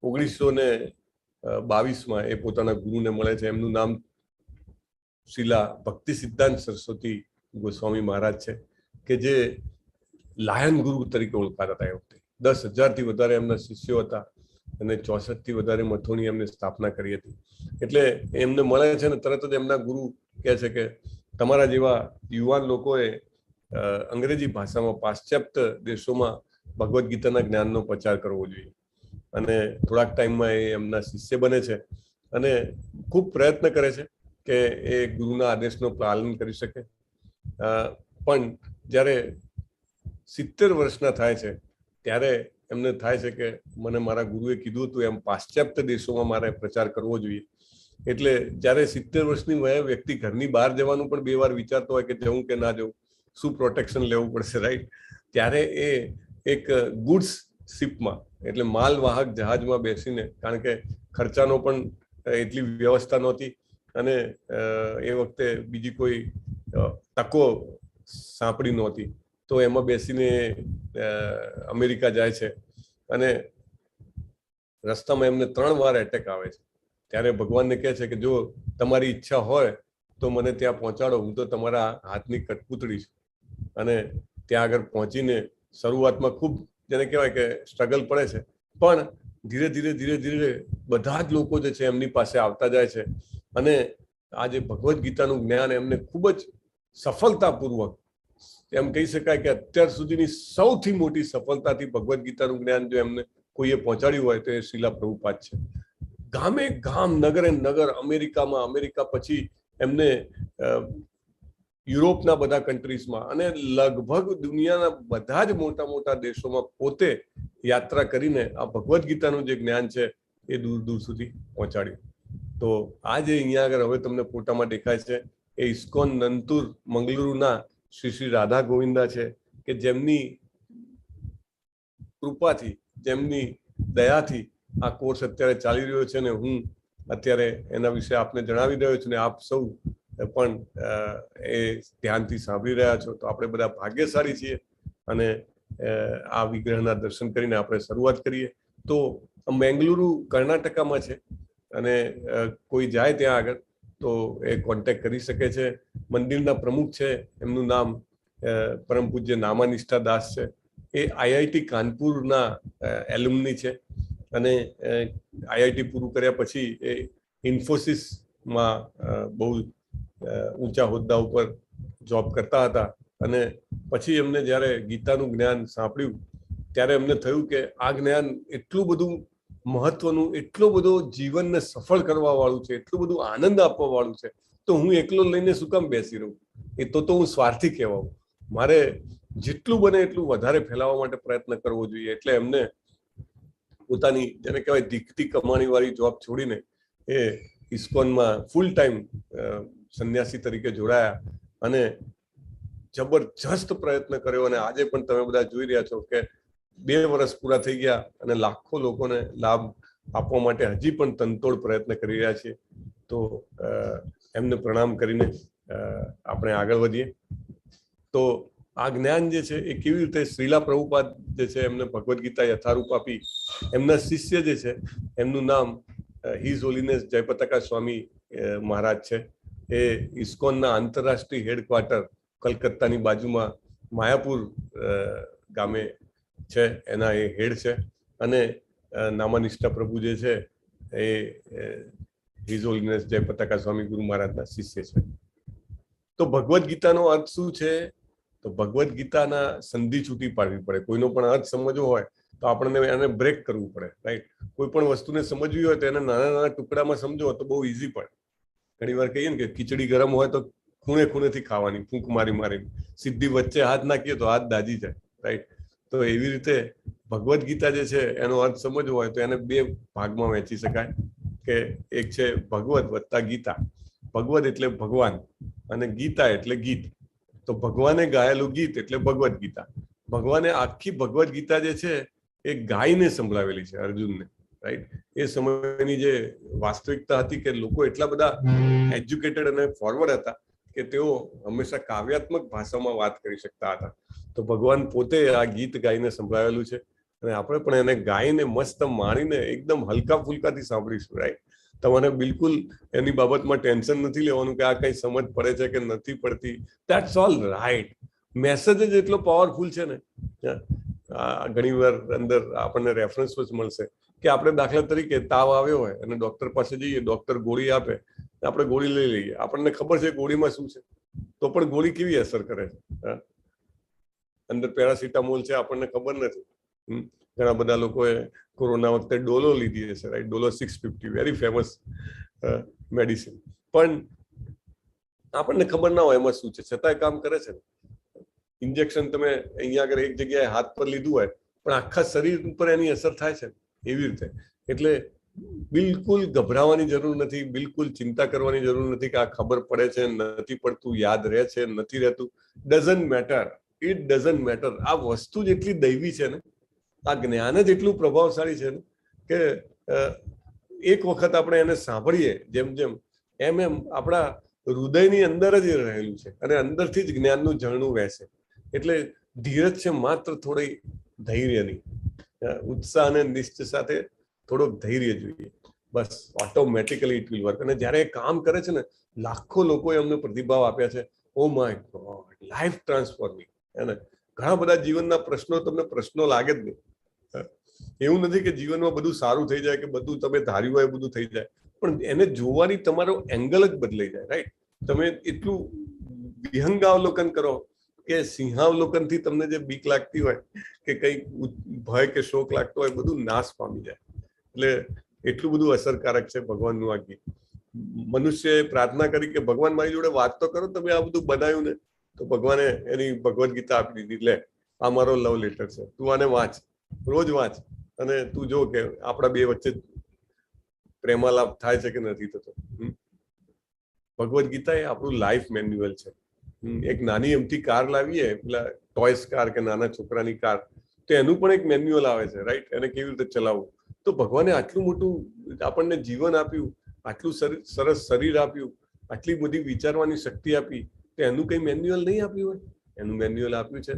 1922માં એ પોતાના ગુરુને મળે છે. એમનું નામ શિલા ભક્તિ સિદ્ધાંત સરસ્વતી ગોસ્વામી મહારાજ છે, કે જે લાયન ગુરુ તરીકે ઓળખાતા હતા. એ વખતે 10,000થી વધારે એમના શિષ્યો હતા અને 64થી વધારે મઠોની એમને સ્થાપના કરી હતી. એટલે એમને મળે છે ને તરત જ એમના ગુરુ કહે છે કે તમારા જેવા યુવાન લોકોએ અંગ્રેજી ભાષામાં પાશ્ચાત્ય દેશોમાં ભગવદ્ ગીતાના જ્ઞાનનો પ્રચાર કરવો જોઈએ. અને થોડાક ટાઈમમાં એ એમના શિષ્ય બને છે અને ખૂબ પ્રયત્ન કરે છે કે એ ગુરુના આદેશનું પાલન કરી શકે. પણ જ્યારે 70 વર્ષના થાય છે ત્યારે એમને થાય છે કે મને મારા ગુરુએ કીધું હતું એમ પાશ્ચાત્ય દેશોમાં મારે પ્રચાર કરવો જોઈએ. એટલે જ્યારે 70 વર્ષની વયે વ્યક્તિ ઘરની બહાર જવાનું પણ 2 વાર વિચારતો હોય કે જવું કે ના જવું, શું પ્રોટેક્શન લેવું પડશે, રાઈટ? ત્યારે એ એક ગુડ્સ શિપમાં એટલે માલવાહક જહાજમાં બેસીને, કારણ કે ખર્ચાનો પણ એટલી વ્યવસ્થા નહોતી અને એ વખતે બીજી કોઈ તકો સાંપડી નહોતી, તો એમાં બેસીને અમેરિકા જાય છે. અને રસ્તામાં એમને 3 વાર એટેક આવે છે. ત્યારે ભગવાનને કહે છે કે જો તમારી ઈચ્છા હોય તો મને ત્યાં પહોંચાડો, હું તો તમારા હાથની કઠપૂતળી છું. અને ત્યાં આગળ પહોંચીને શરૂઆતમાં ખૂબ જેને કહેવાય કે સ્ટ્રગલ પડે છે, પણ ધીરે ધીરે બધા જ લોકો જે છે એમની પાસે આવતા જાય છે. અને આ જે ભગવદ્ ગીતાનું જ્ઞાન એમને ખૂબ જ સફળતાપૂર્વક, એમ કહી શકાય કે અત્યાર સુધીની સૌથી મોટી સફળતાથી ભગવદ્ ગીતાનું જ્ઞાન જો એમને કોઈએ પહોંચાડ્યું હોય તો એ શિલા પ્રભુપાદ છે. ગામે ગામ, નગરે નગર, અમેરિકા પછી એમને યુરોપના બધા કન્ટ્રીઝમાં અને લગભગ દુનિયાના બધા જ મોટા દેશોમાં પોતે યાત્રા કરીને આ ભગવદ્ ગીતાનું જે જ્ઞાન છે એ દૂર દૂર સુધી પહોંચાડ્યું. તો આ જે અહીંયા આગળ હવે તમને ફોટામાં દેખાય છે એ ઇસ્કોન નંતુર મંગલુરુના શ્રી રાધા ગોવિંદા છે, કે જેમની કૃપાથી, જેમની દયાથી આ કોર્સ અત્યારે ચાલી રહ્યો છે ને હું અત્યારે એના વિશે આપને જણાવી રહ્યો છું ને આપ સૌ પણ એ ધ્યાનથી સાંભળી રહ્યા છો. તો આપણે બધા ભાગ્યશાળી છીએ અને આ વિગ્રહના દર્શન કરીને આપણે શરૂઆત કરીએ. તો મેંગલુરુ કર્ણાટકામાં છે અને કોઈ જાય ત્યાં આગળ તો એ કોન્ટેક્ટ કરી શકે છે. મંદિરના પ્રમુખ છે, એમનું નામ પરમ પૂજ્ય નામાનિષ્ઠા દાસ છે. એ આઈઆઈટી કાનપુરના એલ્યુમની છે અને આઈઆઈટી પૂરું કર્યા પછી એ ઇન્ફોસિસમાં બહુ ઊંચા હોદ્દા ઉપર જોબ કરતા હતા. અને પછી એમને જ્યારે ગીતાનું જ્ઞાન સાંભળ્યું ત્યારે એમને થયું કે આ જ્ઞાન એટલું બધું મહત્વનું, એટલો બધો જીવનને સફળ કરવા વાળું છે, એટલું બધું આનંદ આપવા વાળું છે, તો હું એકલો લઈને શું કામ બેસી રહું? એ તો હું સ્વાર્થી કહેવાઉં. મારે જેટલું બને એટલું વધારે ફેલાવવા માટે પ્રયત્ન કરવો જોઈએ. એટલે એમને પોતાની જેને કહેવાય દીકતી કમાણી વાળી જોબ છોડીને એ ઇસ્કોનમાં ફૂલ ટાઈમ સંન્યાસી તરીકે જોડાયા અને જબરજસ્ત પ્રયત્ન કર્યો. અને આજે પણ તમે બધા જોઈ રહ્યા છો કે 2 વર્ષ પૂરા થઈ ગયા અને લાખો લોકોને લાભ આપવા માટે હજી પણ તનતોડ પ્રયત્ન કરી રહ્યા છીએ. તો એમને પ્રણામ કરીને આપણે આગળ વધીએ. તો આ જ્ઞાન જે છે એ કેવી રીતે શ્રીલા પ્રભુપાદ જે છે એમને ભગવદ્ ગીતા યથારૂપ આપી. એમના શિષ્ય જે છે એમનું નામ હિઝ હોલીનેસ જયપતાકા સ્વામી મહારાજ છે. એ ઇસ્કોનના આંતરરાષ્ટ્રીય હેડક્વાર્ટર કલકત્તાની બાજુમાં માયાપુર ગામે છે, એના એ હેડ છે. અને નામાનિષ્ઠા પ્રભુ જે છે એ હિઝ હોલીનેસ જયપતાકા સ્વામી ગુરુ મહારાજના શિષ્ય છે. તો ભગવદ્ ગીતાનો અર્થ શું છે? તો ભગવદ્ ગીતાના સંધિ છૂટી પાડવી પડે. કોઈનો પણ અર્થ સમજવો હોય તો આપણને એને બ્રેક કરવું પડે, રાઈટ? કોઈ પણ વસ્તુને સમજવી હોય તો એને નાના ટુકડામાં સમજો તો બહુ ઈઝી પડે. ઘણી વાર કહીએ ને કે ખીચડી ગરમ હોય તો ખૂણે ખૂણેથી ખાવાની, ફૂંક મારી મારીને. સીધી વચ્ચે હાથ નાખીએ તો હાથ દાજી જાય, રાઈટ? તો એવી રીતે ભગવદ્ ગીતા જે છે એનો અર્થ સમજવો હોય તો એને બે ભાગમાં વહેંચી શકાય કે એક છે ભગવદ વત્તા ગીતા. ભગવદ એટલે ભગવાન અને ગીતા એટલે ગીત. તો ભગવાને ગાયેલું ગીત એટલે ભગવદ્ ગીતા. ભગવાને આખી ભગવદ્ ગીતા જે છે એ ગાયને સંભળાવેલી છે અર્જુનને, રાઈટ? એ સમયની જે વાસ્તવિકતા હતી કે લોકો એટલા બધા એજ્યુકેટેડ અને ફોરવર્ડ હતા કે તેઓ હંમેશા કાવ્યાત્મક ભાષામાં વાત કરી શકતા હતા. તો ભગવાન પોતે આ ગીત ગાઈને સંભળાવેલું છે અને આપણે પણ એને ગાઈને મસ્ત માણીને એકદમ હલકા ફુલકાથી સાંભળીશું, રાઈટ? તમારે બિલકુલ એની બાબતમાં ટેન્શન નથી લેવાનું કે આ કઈ સમજ પડે છે કે નથી પડતી. That's all right. મેસેજ જ એટલો પાવરફુલ છે ને. ઘણી વાર અંદર આપણને રેફરન્સ મળશે કે આપણે દાખલા તરીકે તાવ આવ્યો હોય અને ડોક્ટર પાસે જઈએ, ડોક્ટર ગોળી આપે, આપણે ગોળી લઈ લઈએ. આપણને ખબર છે ગોળીમાં શું છે, તો પણ ગોળી કેવી અસર કરે છે? અંદર પેરાસિટામોલ છે, આપણને ખબર નથી. ઘણા બધા લોકોએ કોરોના વખતે ડોલો લીધી હશે, રાઈટ? ડોલો 650, વેરી ફેમસ મેડિસિન. પણ આપણને ખબર ના હોય એમાં શું છે, છતાંય કામ કરે છે. ઇન્જેક્શન તમે અહીંયા આગળ એક જગ્યાએ હાથ પર લીધું હોય પણ આખા શરીર ઉપર એની અસર થાય છે, એવી રીતે. એટલે બિલકુલ ગભરાવાની જરૂર નથી, બિલકુલ ચિંતા કરવાની જરૂર નથી કે આ ખબર પડે છે નથી પડતું, યાદ રહે છે નથી રહેતું. Doesn't matter, it doesn't matter. આ વસ્તુ જ એટલી દૈવી છે ને, આ જ્ઞાન જ એટલું પ્રભાવશાળી છે ને કે એક વખત આપણે એને સાંભળીએ જેમ જેમ એમ એમ આપણા હૃદયની અંદર જ રહેલું છે અને અંદરથી જ જ્ઞાનનું ઝરણું વહેશે. એટલે ધીરજ છે માત્ર થોડી ધૈર્યની, ઉત્સાહ અને નિશ્ચય સાથે થોડોક ધૈર્ય જોઈએ, બસ. Automatically it will work. અને જ્યારે એ કામ કરે છે ને, લાખો લોકોએ અમને પ્રતિભાવ આપ્યા છે, oh my God, life transforming. એને ઘણા બધા જીવનના પ્રશ્નો, તમને પ્રશ્નો લાગે જ નહીં. એવું નથી કે જીવનમાં બધું સારું થઈ જાય કે બધું તમે ધાર્યું હોય બધું થઈ જાય, પણ એને જોવાની તમારો એંગલ જ બદલાઈ જાય, રાઈટ? તમે એટલું વિહંગાવલોકન કરો કે સિંહાવલોકનથી તમને જે બીક લાગતી હોય કે કંઈક ભય કે શોક લાગતો હોય, બધું નાશ પામી જાય. એટલે એટલું બધું અસરકારક છે ભગવાનનું આ ગીત. મનુષ્યએ પ્રાર્થના કરી કે ભગવાન મારી જોડે વાત તો કરો, તમે આ બધું બનાવ્યું ને. તો ભગવાને એની ભગવદ્ ગીતા આપી દીધી, લે આ મારો લવ લેટર છે, તું આને વાંચ, રોજ વાંચ, અને તું જો કે આપણા બે વચ્ચે પ્રેમાલાપ થાય છે કે નથી થતો. ભગવદ્ ગીતા એ આપણું લાઈફ મેન્યુઅલ છે. એક નાની એમથી કાર લાવીએ, પેલા ટોયસ કાર કે નાના છોકરાની કાર, તો એનું પણ એક મેન્યુઅલ આવે છે, રાઈટ? એને કેવી રીતે ચલાવવું. તો ભગવાને આટલું મોટું આપણને જીવન આપ્યું, આટલું સરસ શરીર આપ્યું, આટલી બધી વિચારવાની શક્તિ આપી, તો એનું કઈ મેન્યુઅલ નહીં આપ્યું હોય? એનું મેન્યુઅલ આપ્યું છે.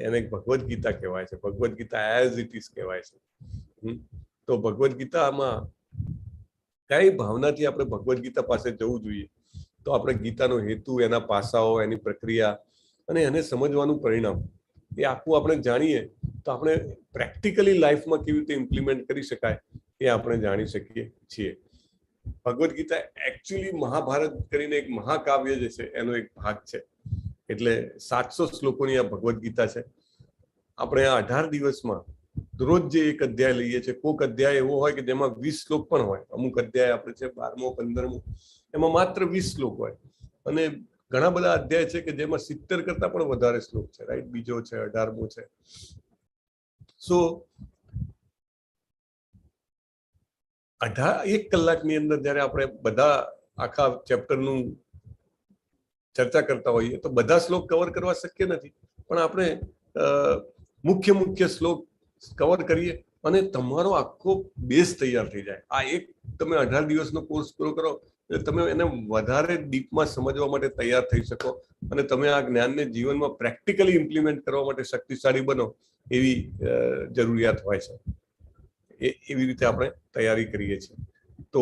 એને ભગવદ્ ગીતા કહેવાય છે. Bhagavad Gita as it is કહેવાય છે. તો ભગવદ્ ગીતામાં કઈ ભાવનાથી આપણે ભગવદ્ ગીતા પાસે જવું જોઈએ, તો આપણે ગીતાનો હેતુ, એના પાસાઓ, એની પ્રક્રિયા અને એને સમજવાનું પરિણામ, એ આખું આપણે જાણીએ તો આપણે પ્રેક્ટિકલી લાઈફમાં કેવી રીતે ઇમ્પ્લિમેન્ટ કરી શકાય એ આપણે જાણી શકીએ છીએ. ભગવદ્ ગીતા એકચ્યુઅલી મહાભારત કરીને એક મહાકાવ્ય જે છે એનો એક ભાગ છે. એટલે 700 શ્લોકોની આ ભગવદ્ ગીતા છે. આપણે આ 18 દિવસમાં રોજ જે એક અધ્યાય લઈએ છીએ, કોઈક અધ્યાય એવો હોય કે જેમાં 20 શ્લોક પણ હોય. અમુક અધ્યાય આપણે છે 12મો 15મો, એમાં માત્ર 20 શ્લોક હોય. અને ઘણા બધા અધ્યાય છે કે જેમાં 70 કરતા પણ વધારે શ્લોક છે, રાઈટ? બીજો છે, 18મો છે. સો 1 કલાકની અંદર જયારે આપણે બધા આખા ચેપ્ટરનું ચર્ચા કરતા હોઈએ તો બધા શ્લોક કવર કરવા શક્ય નથી, પણ આપણે મુખ્ય શ્લોક કવર કરીએ અને તમારો આખો બેઝ તૈયાર થઈ જાય. આ એક તમે 18 દિવસનો કોર્સ પૂરો કરો એટલે તમે એને વધારે ડીપમાં સમજવા માટે તૈયાર થઈ શકો અને તમે આ જ્ઞાનને જીવનમાં પ્રેક્ટિકલી ઇમ્પ્લિમેન્ટ કરવા માટે શક્તિશાળી બનો, એવી જરૂરિયાત હોય છે. એવી રીતે આપણે તૈયારી કરીએ છીએ. તો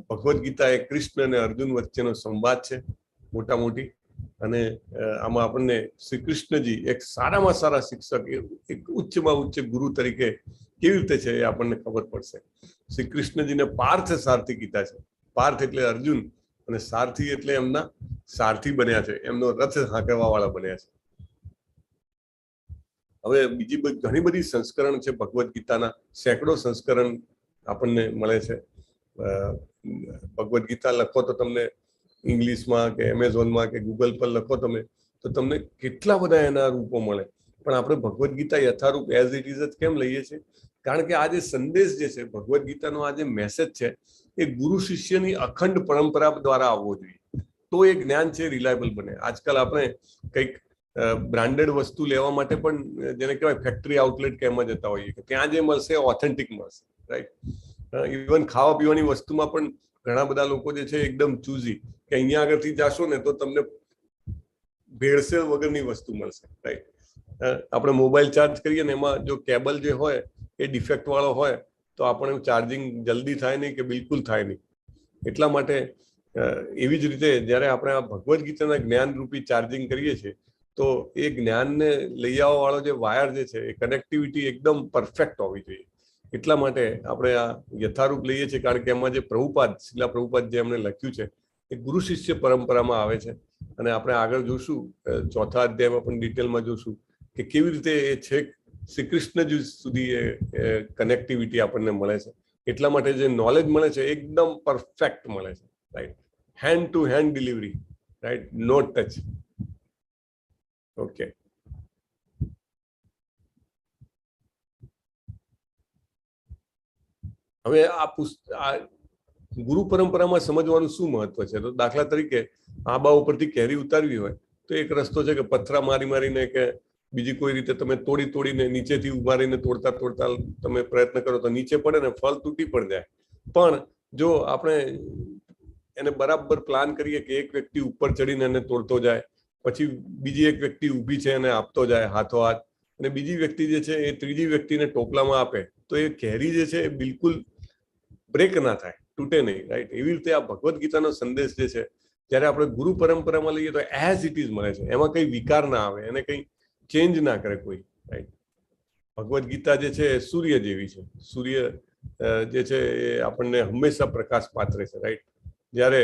ભગવદ્ ગીતા એ કૃષ્ણ અને અર્જુન વચ્ચેનો સંવાદ છે, મોટા મોટી. અને આમાં આપણને શ્રી કૃષ્ણજી એક સારામાં સારા શિક્ષક, એક ઉચ્ચમાં ઉચ્ચ ગુરુ તરીકે કેવી રીતે છે એ આપણને ખબર પડશે. શ્રી કૃષ્ણજીને પાર્થ સારથી કીધા છે. પાર્થ એટલે અર્જુન અને સારથી એટલે એમના સારથી બન્યા છે, એમનો રથ હાંકવા વાળા બન્યા છે. હવે બીજી ઘણી બધી સંસ્કરણ છે ભગવદ્ ગીતાના, સેંકડો સંસ્કરણ આપણને મળે છે. ભગવદ્ ગીતા લખો તો તમને ઇંગ્લિશમાં કે એમેઝોનમાં કે ગૂગલ પર લખો તમે તો તમને કેટલા બધા એના રૂપો મળે, પણ આપણે ભગવદ્ ગીતા યથારૂપ એઝ ઇટ ઇઝ જ કેમ લઈએ છીએ? કારણ કે આ જે સંદેશ જે છે, ભગવદ્ ગીતાનો આ જે મેસેજ છે, એ ગુરુ શિષ્યની અખંડ પરંપરા દ્વારા આવવો જોઈએ, તો એ જ્ઞાન છે રિલાયબલ બને. આજકાલ આપણે કંઈક બ્રાન્ડેડ વસ્તુ લેવા માટે પણ જેને કહેવાય ફેક્ટરી આઉટલેટ કે એમાં જતા હોઈએ કે ત્યાં જે મળશે ઓથેન્ટિક મળશે, રાઈટ? ઇવન ખાવા પીવાની વસ્તુમાં પણ ઘણા બધા લોકો જે છે એકદમ ચૂઝી કે અહીંયા આગળથી જાશો ને તો તમને ભેળસેળ વગરની વસ્તુ મળશે, રાઈટ? આપણે મોબાઈલ ચાર્જ કરીએ ને એમાં જો કેબલ જે હોય એ ડિફેક્ટ વાળો હોય તો આપણે ચાર્જિંગ જલ્દી થાય નહીં કે બિલકુલ થાય નહીં. એટલા માટે એવી જ રીતે જ્યારે આપણે આ ભગવદ્ ગીતાના જ્ઞાન રૂપી ચાર્જિંગ કરીએ છીએ તો એ જ્ઞાનને લઈ આવવા વાળો જે વાયર જે છે એ કનેક્ટિવિટી એકદમ પરફેક્ટ હોવી જોઈએ. એટલા માટે આપણે આ યથારૂપ લઈએ છીએ, કારણ કે એમાં જે પ્રભુપાદ, શીલા પ્રભુપાદ જે એમણે લખ્યું છે એ ગુરુ શિષ્ય પરંપરામાં આવે છે. અને આપણે આગળ જોશું, ચોથા અધ્યાયમાં પણ ડિટેલમાં જોશું કે કેવી રીતે એ છેક શ્રી કૃષ્ણ સુધી એ કનેક્ટિવિટી આપણને મળે છે. એટલા માટે જે નોલેજ મળે છે એકદમ પરફેક્ટ મળે છે, right? Hand to hand delivery, right? No touch. Okay, હવે આ ગુરુ પરંપરામાં સમજવાનું શું મહત્વ છે? તો દાખલા તરીકે આંબા ઉપરથી કેરી ઉતારવી હોય તો એક રસ્તો છે કે પથરા મારી મારીને કે બીજી કોઈ રીતે તમે તોડીને નીચેથી ઉભારીને તોડતા તમે પ્રયત્ન કરો તો નીચે પડે ને ફળ તૂટી પણ જાય. પણ જો આપણે એને બરાબર પ્લાન કરીએ કે એક વ્યક્તિ ઉપર ચડીને એને તોડતો જાય, પછી બીજી એક વ્યક્તિ ઊભી છે એને આપતો જાય હાથો હાથ, અને બીજી વ્યક્તિ જે છે એ ત્રીજી વ્યક્તિને ટોપલામાં આપે, તો એ કેરી જે છે એ બિલકુલ બ્રેક ના થાય, તૂટે નહીં, રાઈટ? એવી રીતે આ ભગવદ્ ગીતાનો સંદેશ જે છે જ્યારે આપણે ગુરુ પરંપરામાં લઈએ તો એઝ ઇટ ઇઝ મળે છે, એમાં કઈ વિકાર ના આવે, એને કઈ ચેન્જ ના કરે કોઈ, રાઈટ? ભગવદ્ ગીતા જે છે એ સૂર્ય જેવી છે. સૂર્ય જે છે એ આપણને હંમેશા પ્રકાશ પાત્રે છે, રાઈટ? જ્યારે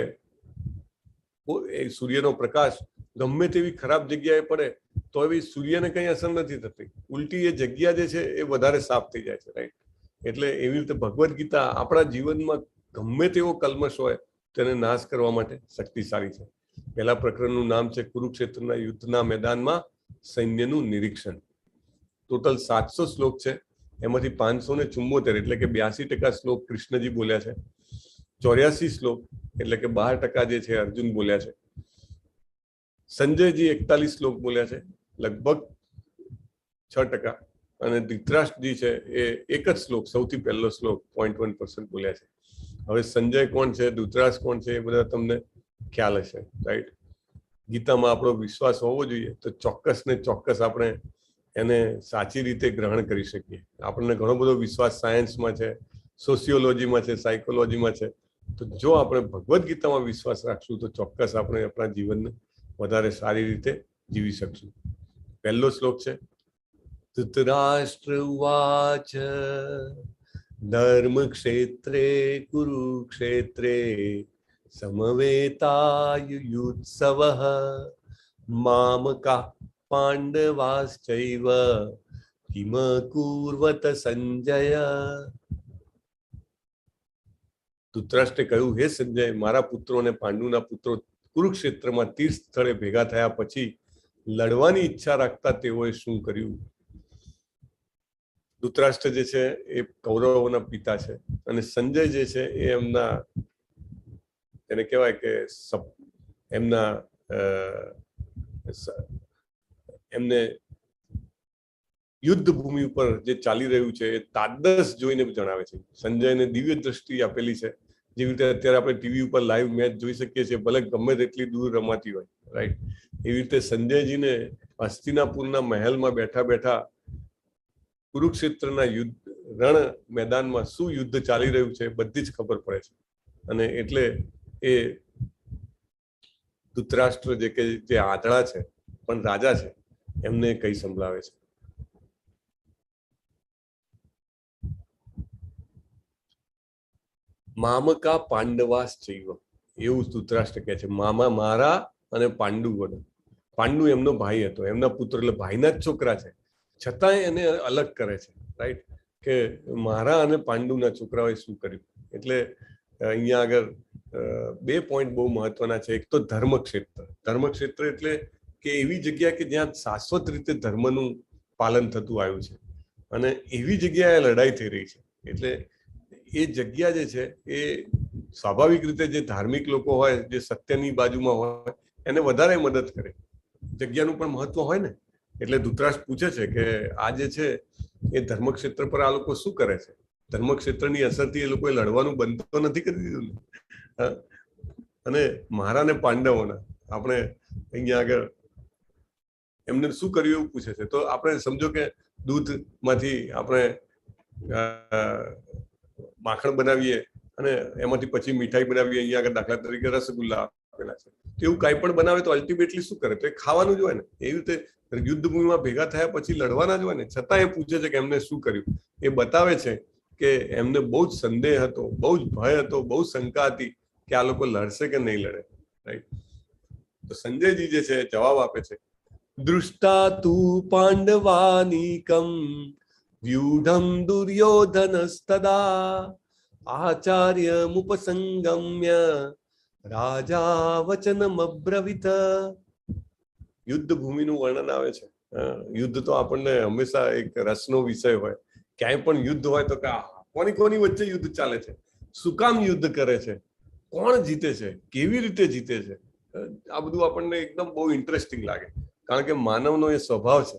એ સૂર્યનો પ્રકાશ ગમે તેવી ખરાબ જગ્યાએ પડે તો હવે સૂર્યને કઈ અસર નથી થતી, ઉલટી એ જગ્યા જે છે એ વધારે સાફ થઈ જાય છે, રાઈટ? એટલે એવી રીતે ભગવદ્ ગીતા આપણા જીવનમાં ગમે તેવો કલ્મશ હોય તેને નાશ કરવા માટે શક્તિશાળી છે. પહેલા પ્રકરણનું નામ છે કુરુક્ષેત્રના યુદ્ધના મેદાનમાં સૈન્યનું નિરીક્ષણ. ટોટલ 700 શ્લોક છે, એમાંથી 574 એટલે કે 82% શ્લોક કૃષ્ણજી બોલ્યા છે, 84 શ્લોક એટલે કે 12% જે છે અર્જુન બોલ્યા છે, સંજયજી 41 શ્લોક બોલ્યા છે, લગભગ 6%, અને ધૃતરાષ્ટ્રજી છે એ એક જ શ્લોક, સૌથી પહેલો શ્લોક 0.1% બોલ્યા છે. હવે સંજય કોણ છે, ધૃતરાષ્ટ્ર કોણ છે, એ બધા તમને ખ્યાલ હશે, રાઈટ? ગીતામાં આપણો વિશ્વાસ હોવો જોઈએ તો ચોક્કસ ને ચોક્કસ આપણે એને સાચી રીતે ગ્રહણ કરી શકીએ. આપણને ઘણો બધો વિશ્વાસ સાયન્સમાં છે, સોશિયોલોજીમાં છે, સાયકોલોજીમાં છે, તો જો આપણે ભગવદ્ ગીતામાં વિશ્વાસ રાખશું તો ચોક્કસ આપણે આપણા જીવનને વધારે સારી રીતે જીવી શકશું. પહેલો શ્લોક છે ધૃતરાષ્ટ્ર ઉવાચ ધર્મ ક્ષેત્રે કુરુક્ષેત્રે સમવેતાયુયુત્સવઃ મામકા પાંડવાશ્ચૈવ કિમ કુર્વત સંજય. ધૃતરાષ્ટ્રે કહ્યું, હે સંજય, મારા પુત્રો અને પાંડુના પુત્રો કુરુક્ષેત્રમાં તીર્થ સ્થળે ભેગા થયા પછી લડવાની ઈચ્છા રાખતા તેઓએ શું કર્યું? ધૃતરાષ્ટ્ર જે છે એ કૌરવોના પિતા છે, અને સંજય જે છે એ એમના એને કહેવાય કે એમને યુદ્ધ ભૂમિ ઉપર જે ચાલી રહ્યું છે એ તાદસ જોઈને જણાવે છે. સંજયને દિવ્ય દ્રષ્ટિ આપેલી છે, જેવી રીતે અત્યારે આપણે ટીવી ઉપર લાઈવ મેચ જોઈ શકીએ છીએ, ભલે ગમે તેટલી દૂર રમાતી હોય, રાઈટ? એવી રીતે સંજયજીને હસ્તિનાપુરના મહેલમાં બેઠા બેઠા કુરુક્ષેત્રના યુદ્ધ રણ મેદાનમાં શું યુદ્ધ ચાલી રહ્યું છે બધી જ ખબર પડે છે. અને એટલે એ ધૃતરાષ્ટ્ર જે આંધળા છે પણ રાજા છે એમને કઈ સંભળાવે છે. મામકા પાંડવાશ્ચૈવ, એવું ધૃતરાષ્ટ્ર કહે છે. મામા મારા અને પાંડુ વડો. પાંડુ એમનો ભાઈ હતો, એમના પુત્ર, એટલે ભાઈના જ છોકરા છે, છતાંય એને અલગ કરે છે, રાઈટ? કે મારા અને પાંડુના છોકરાઓએ શું કર્યું. એટલે અહીંયા આગળ બે પોઈન્ટ બહુ મહત્વના છે. એક તો ધર્મક્ષેત્ર. ધર્મક્ષેત્ર એટલે કે એવી જગ્યા કે જ્યાં શાશ્વત રીતે ધર્મનું પાલન થતું આવ્યું છે અને એવી જગ્યાએ લડાઈ થઈ રહી છે. એટલે એ જગ્યા જે છે એ સ્વાભાવિક રીતે જે ધાર્મિક લોકો હોય, જે સત્યની બાજુમાં હોય, એને વધારે મદદ કરે. જગ્યાનું પણ મહત્વ હોય ને. એટલે ધૃતરાષ્ટ્ર પૂછે છે કે આ જે છે એ ધર્મક્ષેત્ર પર આ લોકો શું કરે છે? ધર્મક્ષેત્રની અસરથી એ લોકોએ લડવાનું બંધ તો નથી કરી દીધું ને. અને મહારા ને પાંડવોના આપણે અહીંયા આગળ એમને શું કર્યું એવું પૂછે છે. તો આપણે સમજો કે દૂધમાંથી આપણે માખણ બનાવીએ અને એમાંથી પછી મીઠાઈ બનાવીએ. અહીંયા આગળ દાખલા તરીકે રસગુલ્લા આપેલા છે. તો એવું કાંઈ પણ બનાવે તો અલ્ટિમેટલી શું કરે? તો એ ખાવાનું જ હોય ને. એવી રીતે યુદ્ધ ભૂમિમાં ભેગા થયા પછી લડવાના જ હોય ને. છતાં એ પૂછે છે કે એમને શું કર્યું. એ બતાવે છે કે એમને બહુ જ સંદેહ હતો, બહુ જ ભય હતો, બહુ શંકા હતી કે આ લોકો લડશે કે નહીં લડે. રાઈટ. તો સંજયજી જે છે જવાબ આપે છે, દૃષ્ટા તુ પાંડવાનીકમ વ્યુઢમ દુર્યોધનસ્તદા આચાર્યમુપસંગમ્ય રાજા વચનમબ્રવીત. યુદ્ધ ભૂમિનું વર્ણન આવે છે. યુદ્ધ તો આપણને હંમેશા એક રસનો વિષય હોય. ક્યાંય પણ યુદ્ધ હોય તો કોની વચ્ચે યુદ્ધ ચાલે છે, શું કામ યુદ્ધ કરે છે, કોણ જીતે છે, કેવી રીતે જીતે છે, આ બધું આપણને એકદમ બહુ ઇન્ટરેસ્ટિંગ લાગે. કારણ કે માનવનો એ સ્વભાવ છે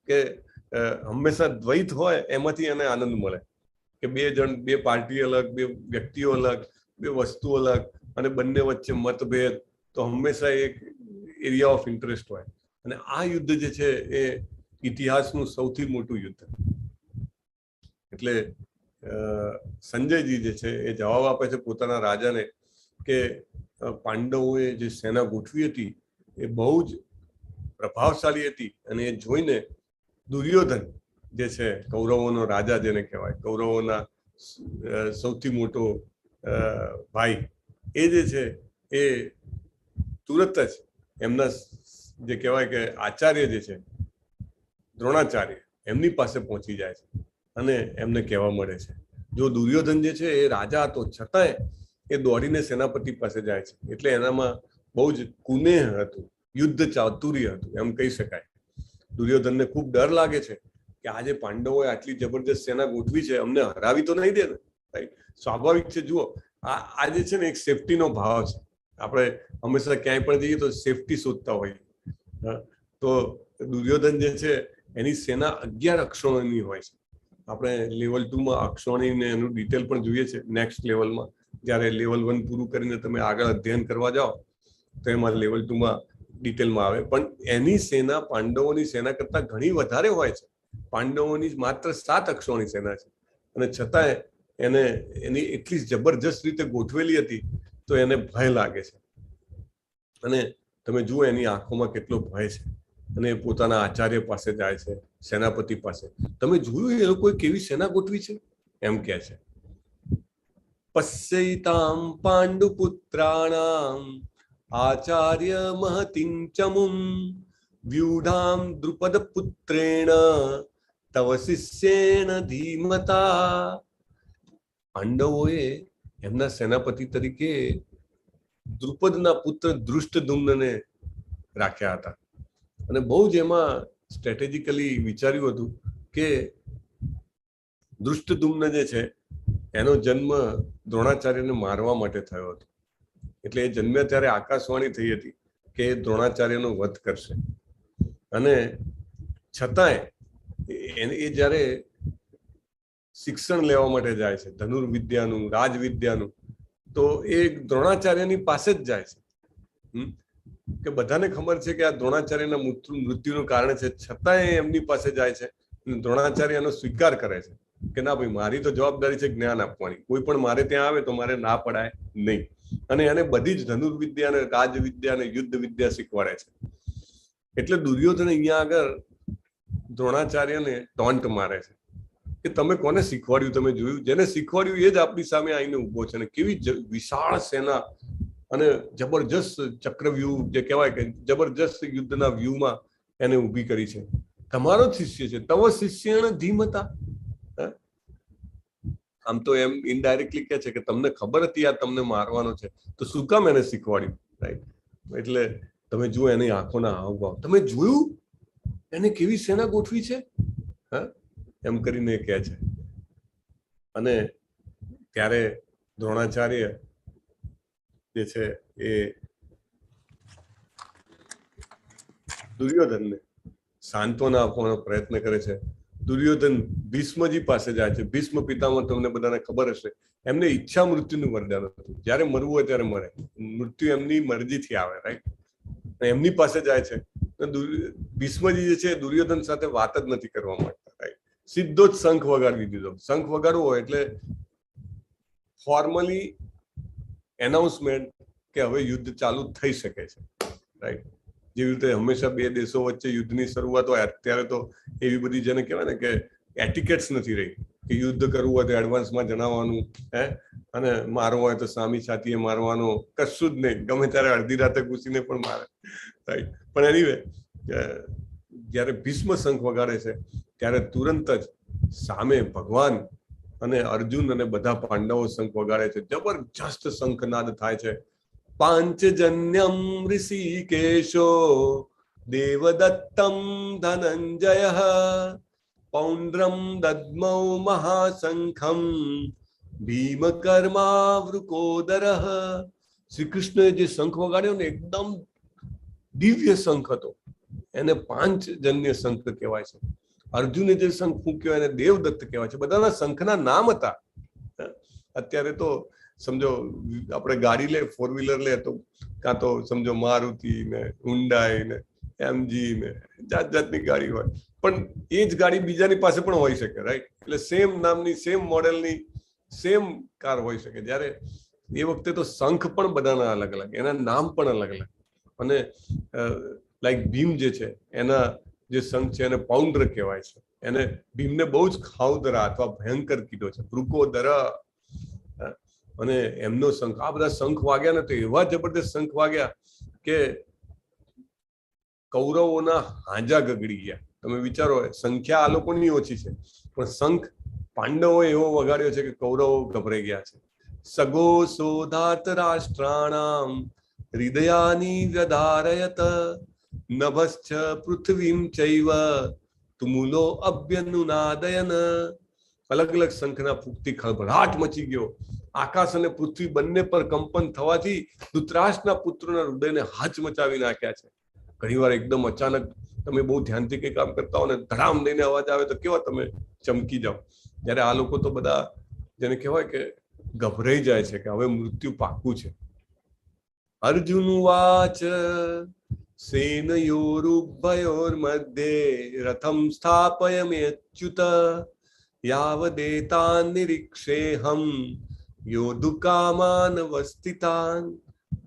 કે હંમેશા દ્વૈત હોય એમાંથી એને આનંદ મળે. કે બે પાર્ટી અલગ, બે વ્યક્તિઓ અલગ, બે વસ્તુ અલગ અને બંને વચ્ચે મતભેદ તો હંમેશા એક એરિયા ઓફ ઇન્ટરેસ્ટ હોય. અને આ યુદ્ધ જે છે એ ઇતિહાસનું સૌથી મોટું યુદ્ધ. એટલે સંજયજી જે છે એ જવાબ આપે છે પોતાના રાજાને કે પાંડવોએ જે સેના ગોઠવી હતી એ બહુ જ પ્રભાવશાળી હતી. અને એ જોઈને દુર્યોધન જે છે, કૌરવોનો રાજા જેને કહેવાય, કૌરવોના સૌથી મોટો ભાઈ, એ જે છે એ તુરત જ એમના જે કહેવાય કે આચાર્ય જે છે દ્રોણાચાર્ય, એમની પાસે પહોંચી જાય છે અને એમને કહેવા મળે છે. જો દુર્યોધન જે છે એ રાજા હતો છતાંય એ દોડીને સેનાપતિ પાસે જાય છે. એટલે એનામાં બહુ જ કુનેહ હતું, યુદ્ધ ચાતુર્ય હતું એમ કહી શકાય. દુર્યોધનને ખૂબ ડર લાગે છે કે આજે પાંડવોએ આટલી જબરજસ્ત સેના ગોઠવી છે, અમને હરાવી તો નહીં દે ને. રાઈટ. સ્વાભાવિક છે. જુઓ, આ જે છે ને એક સેફટીનો ભાવ છે. આપણે હંમેશા ક્યાંય પણ જઈએ તો સેફટી શોધતા હોઈએ. તો દુર્યોધન જે છે એની સેના 11 અક્ષોણીની હોય છે. આપણે લેવલ 2માં અક્ષોણીને એનું ડિટેલ પણ જોઈએ છે નેક્સ્ટ લેવલમાં. જ્યારે લેવલ 1 પૂરું કરીને તમે આગળ અધ્યયન કરવા જાઓ તો એમાં લેવલ 2માં ડિટેલમાં આવે. પણ એની સેના પાંડવોની સેના કરતા ઘણી વધારે હોય છે. પાંડવોની માત્ર 7 અક્ષોણી સેના છે અને છતાંય એને એની એટલી જબરજસ્ત રીતે ગોઠવેલી હતી તો એને ભય લાગે છે. અને તમે જુઓ એની આંખોમાં કેટલો ભય છે. અને એ પોતાના આચાર્ય પાસે જાય છે, સેનાપતિ પાસે. તમે જોયું એ લોકોએ કેવી સેના ગોઠવી છે? એમ કહે છે, પશ્યૈતામ પાંડુપુત્રાણામ આચાર્ય મહતિં ચમું વ્યુઢામ દ્રુપદ પુત્રેણ તવ શિષ્યેણ ધીમતા. પાંડવોએ એમના સેનાપતિ તરીકે દ્રુપદના પુત્ર ધૃષ્ટદ્યુમ્નને રાખ્યા હતા. અને બહુ જ એમાં સ્ટ્રેટેજિકલી વિચાર્યું હતું કે ધૃષ્ટદ્યુમ્ન જે છે એનો જન્મ દ્રોણાચાર્યને મારવા માટે થયો હતો. એટલે એ જન્મ્યા ત્યારે આકાશવાણી થઈ હતી કે એ દ્રોણાચાર્યનો વધ કરશે. અને છતાંય એ જ્યારે શિક્ષણ લેવા માટે જાય છે ધનુર્વિદ્યાનું, રાજવિદ્યાનું, તો એ દ્રોણાચાર્યની પાસે જ જાય છે. કે બધાને ખબર છે કે આ દ્રોણાચાર્યના મૃત્યુનું કારણ છે, છતાંય એમની પાસે જાય છે. દ્રોણાચાર્ય એનો સ્વીકાર કરે છે કે ના ભાઈ, મારી તો જવાબદારી છે જ્ઞાન આપવાની. કોઈ પણ મારે ત્યાં આવે તો મારે ના પડાય નહીં. અને એને બધી જ ધનુર્વિદ્યા અને રાજવિદ્યા અને યુદ્ધ વિદ્યા શીખવાડે છે. એટલે દુર્યોધન અહીંયા આગળ દ્રોણાચાર્યને ટોન્ટ મારે છે કે તમે કોને શીખવાડ્યું? તમે જોયું? જેને શીખવાડ્યું એ જ આપણી સામે આવીને ઉભો છે. અને કેવી વિશાળ સેના અને જબરજસ્ત ચક્રવ્યૂહ જે કહેવાય કે જબરજસ્ત યુદ્ધના વ્યૂહમાં એને ઊભી કરી છે. તમારો જ શિષ્ય છે. તવ શિષ્યેણ ધીમતા. આમ તો એમ ઇનડાયરેક્ટલી કહે છે કે તમને ખબર હતી આ તમને મારવાનો છે તો શું કામ એને શીખવાડ્યું, રાઈટ? એટલે તમે જુઓ એની આંખોના હાવભાવ, તમે જોયું એને કેવી સેના ગોઠવી છે, હા, એમ કરીને કહે છે. અને ત્યારે દ્રોણાચાર્ય જે છે એ દુર્યોધનને સાંત્વના આપવાનો પ્રયત્ન કરે છે. દુર્યોધન ભીષ્મજી પાસે જાય છે. ભીષ્મ પિતામહ તમને બધાને ખબર હશે, એમને ઈચ્છા મૃત્યુનું વરદાન હતું. જ્યારે મરવું હોય ત્યારે મરે, મૃત્યુ એમની મરજીથી આવે, રાઈટ? એમની પાસે જાય છે. ભીષ્મજી જે છે દુર્યોધન સાથે વાત જ નથી કરવા માંગતા, રાઈટ? સીધો જ શંખ વગાડી દીધો. શંખ વગાડવો હોય એટલે ફોર્મલી એનાઉન્સમેન્ટ કે હવે યુદ્ધ ચાલુ થઈ શકે છે, રાઈટ? જેવી રીતે હંમેશા બે દેશો વચ્ચે યુદ્ધની શરૂઆત હોય, અત્યારે તો એવી બધી જેને કહેવાય ને કે એટિકેટ્સ નથી રહી કે યુદ્ધ કરવું હોય તો એડવાન્સમાં જણાવવાનું, હે, અને મારવો હોય તો સામી છાતીએ મારવાનો, કશું જ નહીં, ગમે ત્યારે અડધી રાતે ઘૂસીને પણ મારે, રાઈટ? પણ એનીવે જ્યારે ભીષ્મ શંખ વગાડે છે ત્યારે તુરંત જ સામે ભગવાન અને અર્જુન અને બધા પાંડવો શંખ વગાડે છે. જબરજસ્ત શંખનાદ થાય છે. પાંચજન્યમ ઋષિકેશો દેવદત્તમ ધનંજય પૌંડ્રમ દદ્મૌ મહાશંખમ ભીમકર્માવૃકોદર. શ્રી કૃષ્ણએ જે શંખ વગાડ્યો ને એકદમ દિવ્ય શંખ હતો, એને પાંચજન્ય શંખ કહેવાય છે. અર્જુને જે શંખ ફૂંક્યો એને દેવદત્ત કહેવાય છે. બધાના શંખના નામ હતા. અત્યારે તો સમજો આપણે ગાડી લે, ફોર વ્હીલર લે તો કાં તો સમજો મારુતિ ને હુન્ડાઈ ને એમજી ને જાત જાતની ગાડી હોય, પણ એ જ ગાડી બીજાની પાસે પણ હોઈ શકે, રાઈટ? એટલે સેમ નામની, સેમ મોડેલની, સેમ કાર હોઈ શકે. જ્યારે એ વખતે તો શંખ પણ બધાના અલગ અલગ, એના નામ પણ અલગ અલગ. અને લાઈક ભીમ જે છે એના જે શંખ છે એને પૌંડ્ર કહેવાય છે. એને ભીમને બહુ જ ખાવદરા અથવા ભયંકર કીધો છે, વૃકોદર. અને એમનો શંખ, આ બધા શંખ વાગ્યા ને તો એવા જબરદસ્ત શંખ વાગ્યા કે કૌરવોના હાંજા ગગડી ગયા. તમે વિચારો, સંખ્યા આ લોકોની ઓછી છે પણ શંખ પાંડવો એવો વગાડ્યો છે કે કૌરવો ગભરાઈ ગયા છે. સગો સોધાત રાષ્ટ્રાણામ હૃદયાની વ્યધારયત નભશ્ચ પૃથ્વીમ ચૈવ તુમુલો અભ્યનુનાદયન. અલગ અલગ શંખના ફૂંકથી ખળભળાટ મચી ગયો. આકાશ અને પૃથ્વી બંને પર કંપન થવાથી ધૃતરાષ્ટ્રના પુત્રોના હૃદયને હચમચાવી નાખ્યા છે. ઘણીવાર એકદમ અચાનક તમે બહુ ધ્યાનથી કંઈ કામ કરતા હો ને ધડામ દઈને અવાજ આવે તો કેવા તમે ચમકી જાઓ. જ્યારે આ લોકો તો બધા જેને કહેવાય કે ગભરાઈ જાય છે કે હવે મૃત્યુ પાકું છે. અર્જુન વાચ સેનયોરુભયોર મધ્યે રથમ સ્થાપયમ્યચ્યુત યાવદેતાન નિરીક્ષેહમ યોધુકામાન વસ્થિતાન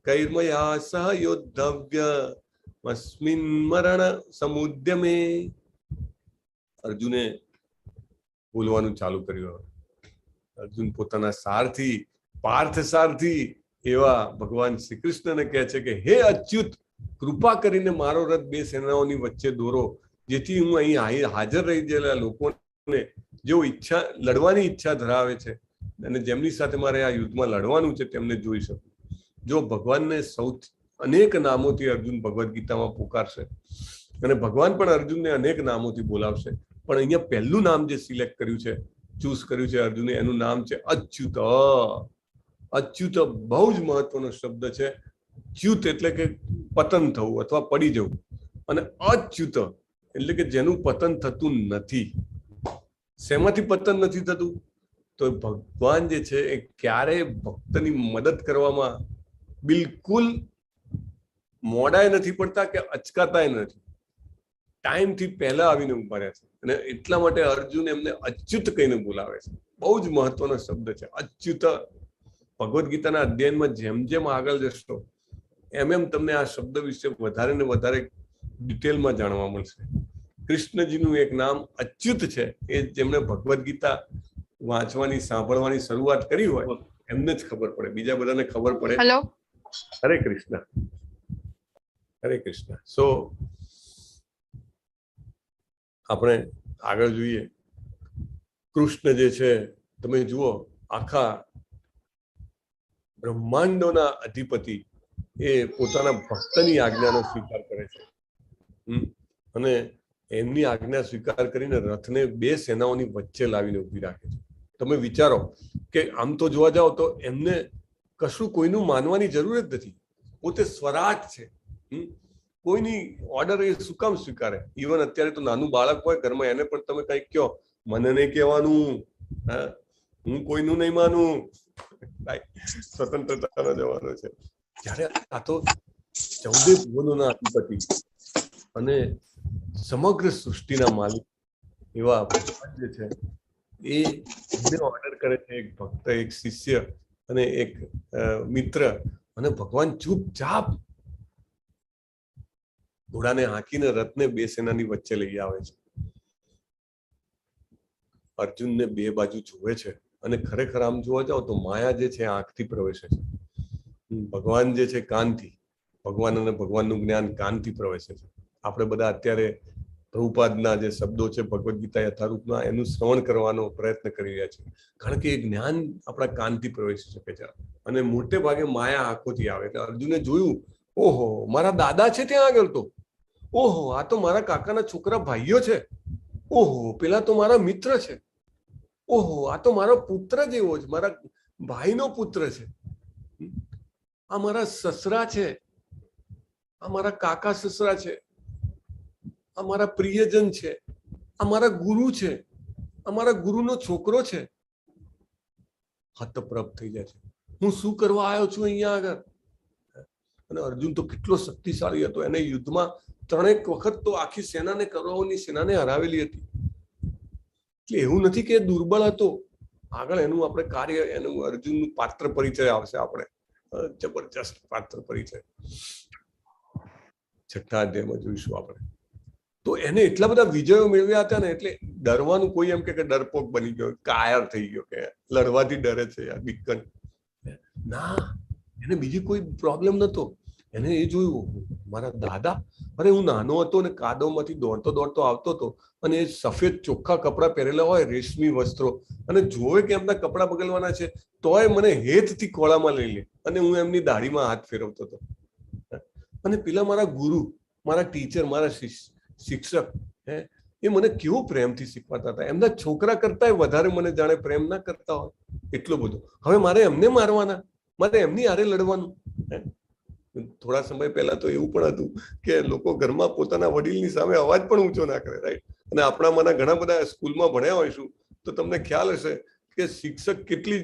કૈર્મયા સહ યોદ્ધવ્ય અસ્મિન મરણ સમુદ્યમે. અર્જુને બોલવાનું ચાલુ કર્યું. અર્જુન પોતાના સારથી, પાર્થ સારથી એવા ભગવાન શ્રી કૃષ્ણને કહે છે કે હે અચ્યુત, કૃપા કરીને મારો રથ બે સેનાઓની વચ્ચે દોરો, જેથી હું અહીં હાજર રહી ગયેલા લોકોને જેઓ ઈચ્છા, લડવાની ઈચ્છા ધરાવે છે અને જેમની સાથે મારે આ યુદ્ધમાં લડવાનું છે તેમને જોઈ શકું. જો ભગવાનને સૌથી અનેક નામોથી અર્જુન ભગવદ્ ગીતામાં પુકારશે અને ભગવાન પણ અર્જુનને અનેક નામોથી બોલાવશે, પણ અહીંયા પહેલું નામ જે સિલેક્ટ કર્યું છે, ચૂઝ કર્યું છે અર્જુને, એનું નામ છે અચ્યુત. અચ્યુત બહુ જ મહત્વનો શબ્દ છે. ચ્યુત એટલે કે પતન થવું અથવા પડી જવું, અને અચ્યુત એટલે કે જેનું પતન થતું નથી. શેમાંથી પતન નથી થતું? તો ભગવાન જે છે એ ક્યારેય ભક્તની મદદ કરવામાં બિલકુલ મોડાય નથી પડતા કે અચકાતાય નથી. ટાઈમથી પહેલા આવીને ઉભા રહ્યા છે અને એટલા માટે અર્જુન એમને અચ્યુત કહીને બોલાવે છે. બહુ જ મહત્વનો શબ્દ છે અચ્યુત. ભગવદ્ ગીતાના અધ્યયનમાં જેમ જેમ આગળ જશો એમ એમ તમને આ શબ્દ વિશે વધારે ને વધારે ડિટેલમાં જાણવા મળશે. કૃષ્ણજીનું એક નામ અચ્યુત છે, એ જેમણે ભગવદ્ ગીતા વાંચવાની, સાંભળવાની શરૂઆત કરી હોય એમને જ ખબર પડે, બીજા બધાને ખબર પડે. હેલો, હરે કૃષ્ણ, હરે કૃષ્ણ. સો આપણે આગળ જોઈએ. કૃષ્ણ જે છે તમે જુઓ, આખા બ્રહ્માંડોના અધિપતિ એ પોતાના ભક્તની આજ્ઞાનો સ્વીકાર કરે છે, અને એમની આજ્ઞા સ્વીકાર કરીને રથને બે સેનાઓની વચ્ચે લાવીને ઉભી રાખે છે. તમે વિચારો કે આમ તો જોવા જાઓ તો એમને કશું કોઈનું માનવાની જરૂર જ નથી, પોતે સ્વરાજ છે, કોઈની ઓર્ડર એ શું કામ સ્વીકારે? ઇવન અત્યારે તો નાનું બાળક હોય ઘરમાં, એને પણ તમે કંઈક કહો, મને નહીં કહેવાનું, હું કોઈનું નહીં માનું, સ્વતંત્રતાનો જમાનો છે. જ્યારે આ તો 14 ભુવનોના અધિપતિ અને સમગ્ર સૃષ્ટિના માલિક એવા ભગવાન જે છે એ ઓર્ડર કરે છે, એક ભક્ત, એક શિષ્ય અને એક મિત્ર, અને ભગવાન ચૂપચાપ ઘોડાને હાંકીને રથને બે સેનાની વચ્ચે લઈ આવે છે. અર્જુનને બે બાજુ જુએ છે, અને ખરેખર આમ જોવા જાવ તો માયા જે છે આંખથી પ્રવેશે છે, ભગવાન જે છે કાનથી, ભગવાન અને ભગવાનનું જ્ઞાન કાનથી પ્રવેશે છે. આપણે બધા અત્યારે પ્રભુપાદના જે શબ્દો છે ભગવદ્ ગીતા યથારૂપમાં, એનું શ્રવણ કરવાનો પ્રયત્ન કરી રહ્યા છે, કારણ કે એ જ્ઞાન આપણા કાનથી પ્રવેશી શકે છે, અને મોટે ભાગે માયા આંખોથી આવે. એટલે અર્જુને જોયું, ઓહો, મારા દાદા છે ત્યાં આગળ, તો ઓહો, આ તો મારા કાકાના છોકરા ભાઈઓ છે, ઓહો, પેલા તો મારા મિત્ર છે, ઓહો, આ તો મારો પુત્ર જેવો છે, મારા ભાઈનો પુત્ર છે, આ મારા સસરા છે, આ મારા કાકા સસરા છે, આ મારા પ્રિયજન છે, આ મારા ગુરુ છે, આ મારા ગુરુનો છોકરો છે. હતપ્રભ થઈ જાય છે, હું શું કરવા આવ્યો છું અહીંયા આગળ? અને અર્જુન તો કેટલો શક્તિશાળી હતો, એને યુદ્ધમાં 3 વખત તો આખી સેનાને, કૌરવોની સેનાને હરાવેલી હતી. એટલે એવું નથી કે દુર્બળ હતો. આગળ એનું આપણે કાર્ય, એનું અર્જુનનું પાત્ર પરિચય આવશે, આપણે જબરજસ્ત પાત્ર પરિચય 6થા અધ્યાયમાં જોઈશું આપણે. તો એને એટલા બધા વિજયો મેળવ્યા હતા ને, એટલે ડરવાનું કોઈ એમ કે ડરપોક બની ગયો, કાયર થઈ ગયો, કે લડવાથી ડરે છે યાર, બીકન ના, એને બીજી કોઈ પ્રોબ્લેમ નતો. એને એ જોયું, મારા દાદા, અરે હું નાનો હતો ને કાદવમાંથી દોડતો દોડતો આવતો હતો, અને એ સફેદ ચોખ્ખા કપડા પહેરેલા હોય, રેશમી વસ્ત્રો, અને જોવે કે એમના કપડા બગલવાના છે તોય મને હેતથી ખોળામાં લઈ લે, અને હું એમની દાઢીમાં હાથ ફેરવતો હતો. અને પેલા મારા ગુરુ, મારા ટીચર, મારા શિક્ષક, એ મને કેવો પ્રેમથી શીખવાતા હતા, એમના છોકરા કરતા વધારે મને જાણે પ્રેમ ના કરતા હોય, એટલો બધો. હવે મારે એમને મારવાના, મારે એમની હારે લડવાનું. થોડા સમય પહેલા તો એવું પણ હતું કે લોકો ઘરમાં પોતાના વડીલની સામે અવાજ પણ ઊંચો ના કરે, રાઈટ? અને આપણામાંના ઘણા બધા સ્કૂલમાં ભણ્યા હોઈશું તો તમને ખ્યાલ હશે કે શિક્ષક કેટલી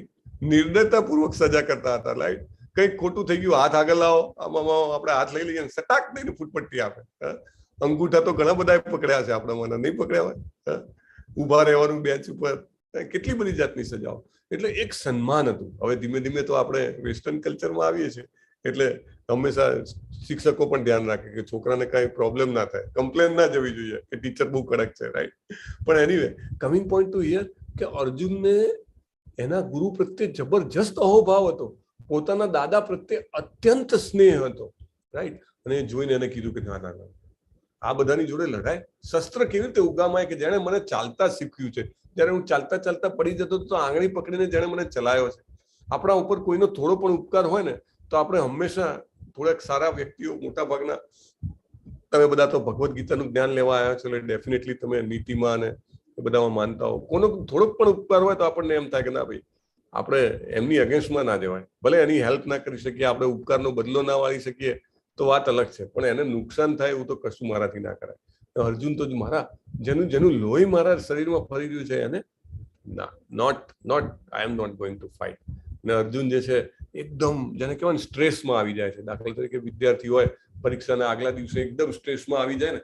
નિર્દયતાપૂર્વક સજા કરતા હતા, રાઈટ? કંઈક ખોટું થઈ ગયું, હાથ આગળ લાવો, આમાં આપણે હાથ લઈ લઈએ, સટાક દઈને ફૂટપટ્ટી આપે. અંગૂઠા તો ઘણા બધા પકડ્યા છે આપણામાં, નહીં પકડ્યા હોય, ઉભા રહેવાનું બેન્ચ ઉપર, કેટલી બધી જાતની સજાઓ. એટલે એક સન્માન હતું. હવે ધીમે ધીમે તો આપણે વેસ્ટર્ન કલ્ચરમાં આવીએ છીએ, એટલે હંમેશા શિક્ષકો પણ ધ્યાન રાખે કે છોકરાને કઈ પ્રોબ્લેમ ના થાય, કમ્પ્લેન ના જવી જોઈએ કે ટીચર બહુ કડક છે, રાઈટ? પણ anyway, coming point to here, કે અર્જુનને એના ગુરુ પ્રત્યે જબરજસ્ત અહોભાવ હતો, પોતાના દાદા પ્રત્યે અત્યંત સ્નેહ હતો, રાઈટ? અને જોઈને એને કીધું કે ના ના ના, આ બધાની જોડે લડાય? શસ્ત્ર કેવી રીતે ઉગામાય કે જેણે મને ચાલતા શીખ્યું છે, જયારે હું ચાલતા ચાલતા પડી જતો તો આંગળી પકડીને જેણે મને ચલાવ્યો છે. આપણા ઉપર કોઈનો થોડો પણ ઉપકાર હોય ને તો આપણે હંમેશા થોડાક સારા વ્યક્તિઓ, મોટા ભાગના, તમે બધા તો ભગવદ્ ગીતાનું જ્ઞાન લેવા આવ્યા છો, એટલે ડેફિનેટલી તમે નીતિમાં અને એ બધામાં માનતા હો. કોનો થોડોક પણ ઉપકાર હોય તો આપણને એમ થાય કે ના ભાઈ, આપણે એમની અગેન્સ્ટમાં ના જવાય. ભલે એની હેલ્પ ના કરી શકીએ, આપણે ઉપકારનો બદલો ના વાળી શકીએ તો વાત અલગ છે, પણ એને નુકસાન થાય એવું તો કશું મારાથી ના કરાય. અર્જુન તો મારા જેનું લોહી મારા શરીરમાં ફરી રહ્યું છે, એને ના, not I am not going to fight. ને અર્જુન જે છે એકદમ, જેને કહેવાય ને, સ્ટ્રેસમાં આવી જાય છે. દાખલા તરીકે વિદ્યાર્થી હોય, પરીક્ષાના આગલા દિવસે એકદમ સ્ટ્રેસમાં આવી જાય ને,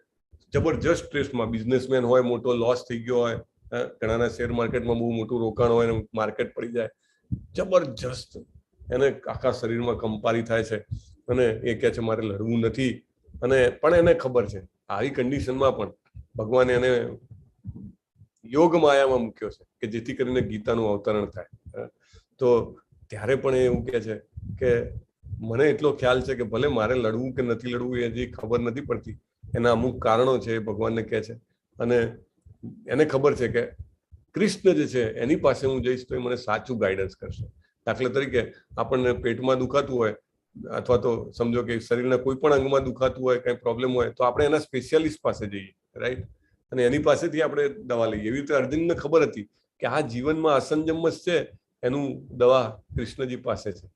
જબરજસ્ત સ્ટ્રેસમાં. બિઝનેસમેન હોય, મોટો લોસ થઈ ગયો હોય, ઘણાના શેર માર્કેટમાં બહુ મોટું રોકાણ હોય ને માર્કેટ પડી જાય, જબરજસ્ત એને આખા શરીરમાં કંપારી થાય છે, અને એ કહે છે મારે લડવું નથી. અને પણ એને ખબર છે આવી કન્ડિશનમાં પણ ભગવાને એને યોગ માયામાં મૂક્યો છે કે જેથી કરીને ગીતાનું અવતરણ થાય. તો ત્યારે પણ એ એવું કહે છે કે મને એટલો ખ્યાલ છે કે ભલે મારે લડવું કે નથી લડવું એ હજી ખબર નથી પડતી, એના અમુક કારણો છે એ ભગવાનને કહે છે, અને એને ખબર છે કે કૃષ્ણ જે છે એની પાસે હું જઈશ તો એ મને સાચું ગાઈડન્સ કરશે. દાખલા તરીકે આપણને પેટમાં દુખાતું હોય અથવા તો સમજો કે શરીરના કોઈ પણ અંગમાં દુખાતું હોય, કઈ પ્રોબ્લેમ હોય, તો આપણે એના સ્પેશિયાલિસ્ટ પાસે જઈએ, રાઈટ, અને એની પાસેથી આપણે દવા લઈએ. એવી રીતે અર્જુનને ખબર હતી કે આ જીવનમાં અસંજમસ છે, એનું દવા કૃષ્ણજી પાસે છે,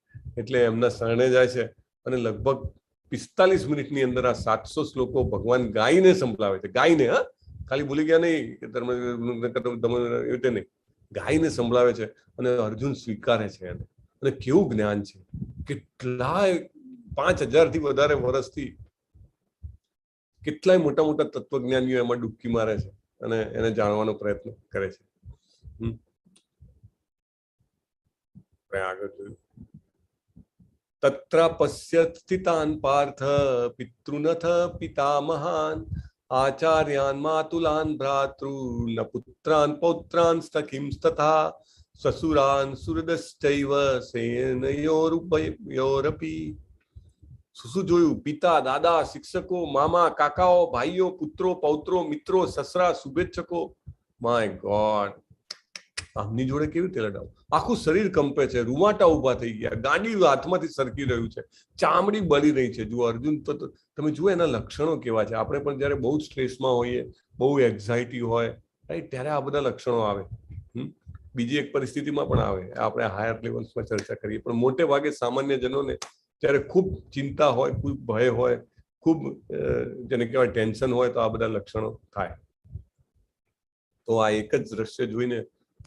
એટલે એમના શરણે જાય છે અને લગભગ 45 મિનિટની અંદર આ 700 શ્લોકો ભગવાન ગાઈને સંભળાવે છે. ગાઈને, હા, ખાલી ભૂલી ગયા નહીં કે તમે એવી રીતે નહીં, ગાઈને સંભળાવે છે અને અર્જુન સ્વીકારે છે એને. અને કેવું જ્ઞાન છે, કેટલાય 5000 થી વધારે વર્ષથી કેટલાય મોટા મોટા તત્વજ્ઞાનીઓ એમાં ડૂબકી મારે છે અને એને જાણવાનો પ્રયત્ન કરે છે. આગળ જોયું, તત્ર પશ્યત સ્થિતાન પાર્થ પિતૃનથ પિતામહાન આચાર્યાન માતુલાન ભ્રાતॄન પુત્રાન પૌત્રાન સખીં તથા સસુરાન સુહૃદશ્ચૈવ સેનયોરુપયોરપી. શું જોયું? પિતા, દાદા, શિક્ષકો, મામા, કાકાઓ, ભાઈઓ, પુત્રો, પૌત્રો, મિત્રો, સસરા, શુભેચ્છકો. માય ગોડ, આમની જોડે કેવી રીતે લડાવ? આખું શરીર કંપે છે, રૂવાટા ઉભા થઈ ગયા, ગાંડી હાથમાંથી સરકી રહ્યું છે, ચામડી બળી રહી છે. જો અર્જુન તો તમે જુઓ એના લક્ષણો કેવા છે. આપણે પણ જયારે બહુ સ્ટ્રેસમાં હોઈએ, બહુ એન્ઝાયટી હોય, રાઈટ, ત્યારે આ બધા લક્ષણો આવે. બીજી એક પરિસ્થિતિમાં પણ આવે, આપણે હાયર લેવલ્સમાં ચર્ચા કરીએ, પણ મોટે ભાગે સામાન્ય જનોને ત્યારે ખૂબ ચિંતા હોય, ખૂબ ભય હોય, ખૂબ જેને કહેવાય ટેન્શન હોય, તો આ બધા લક્ષણો થાય. તો આ એક જ દ્રશ્ય જોઈને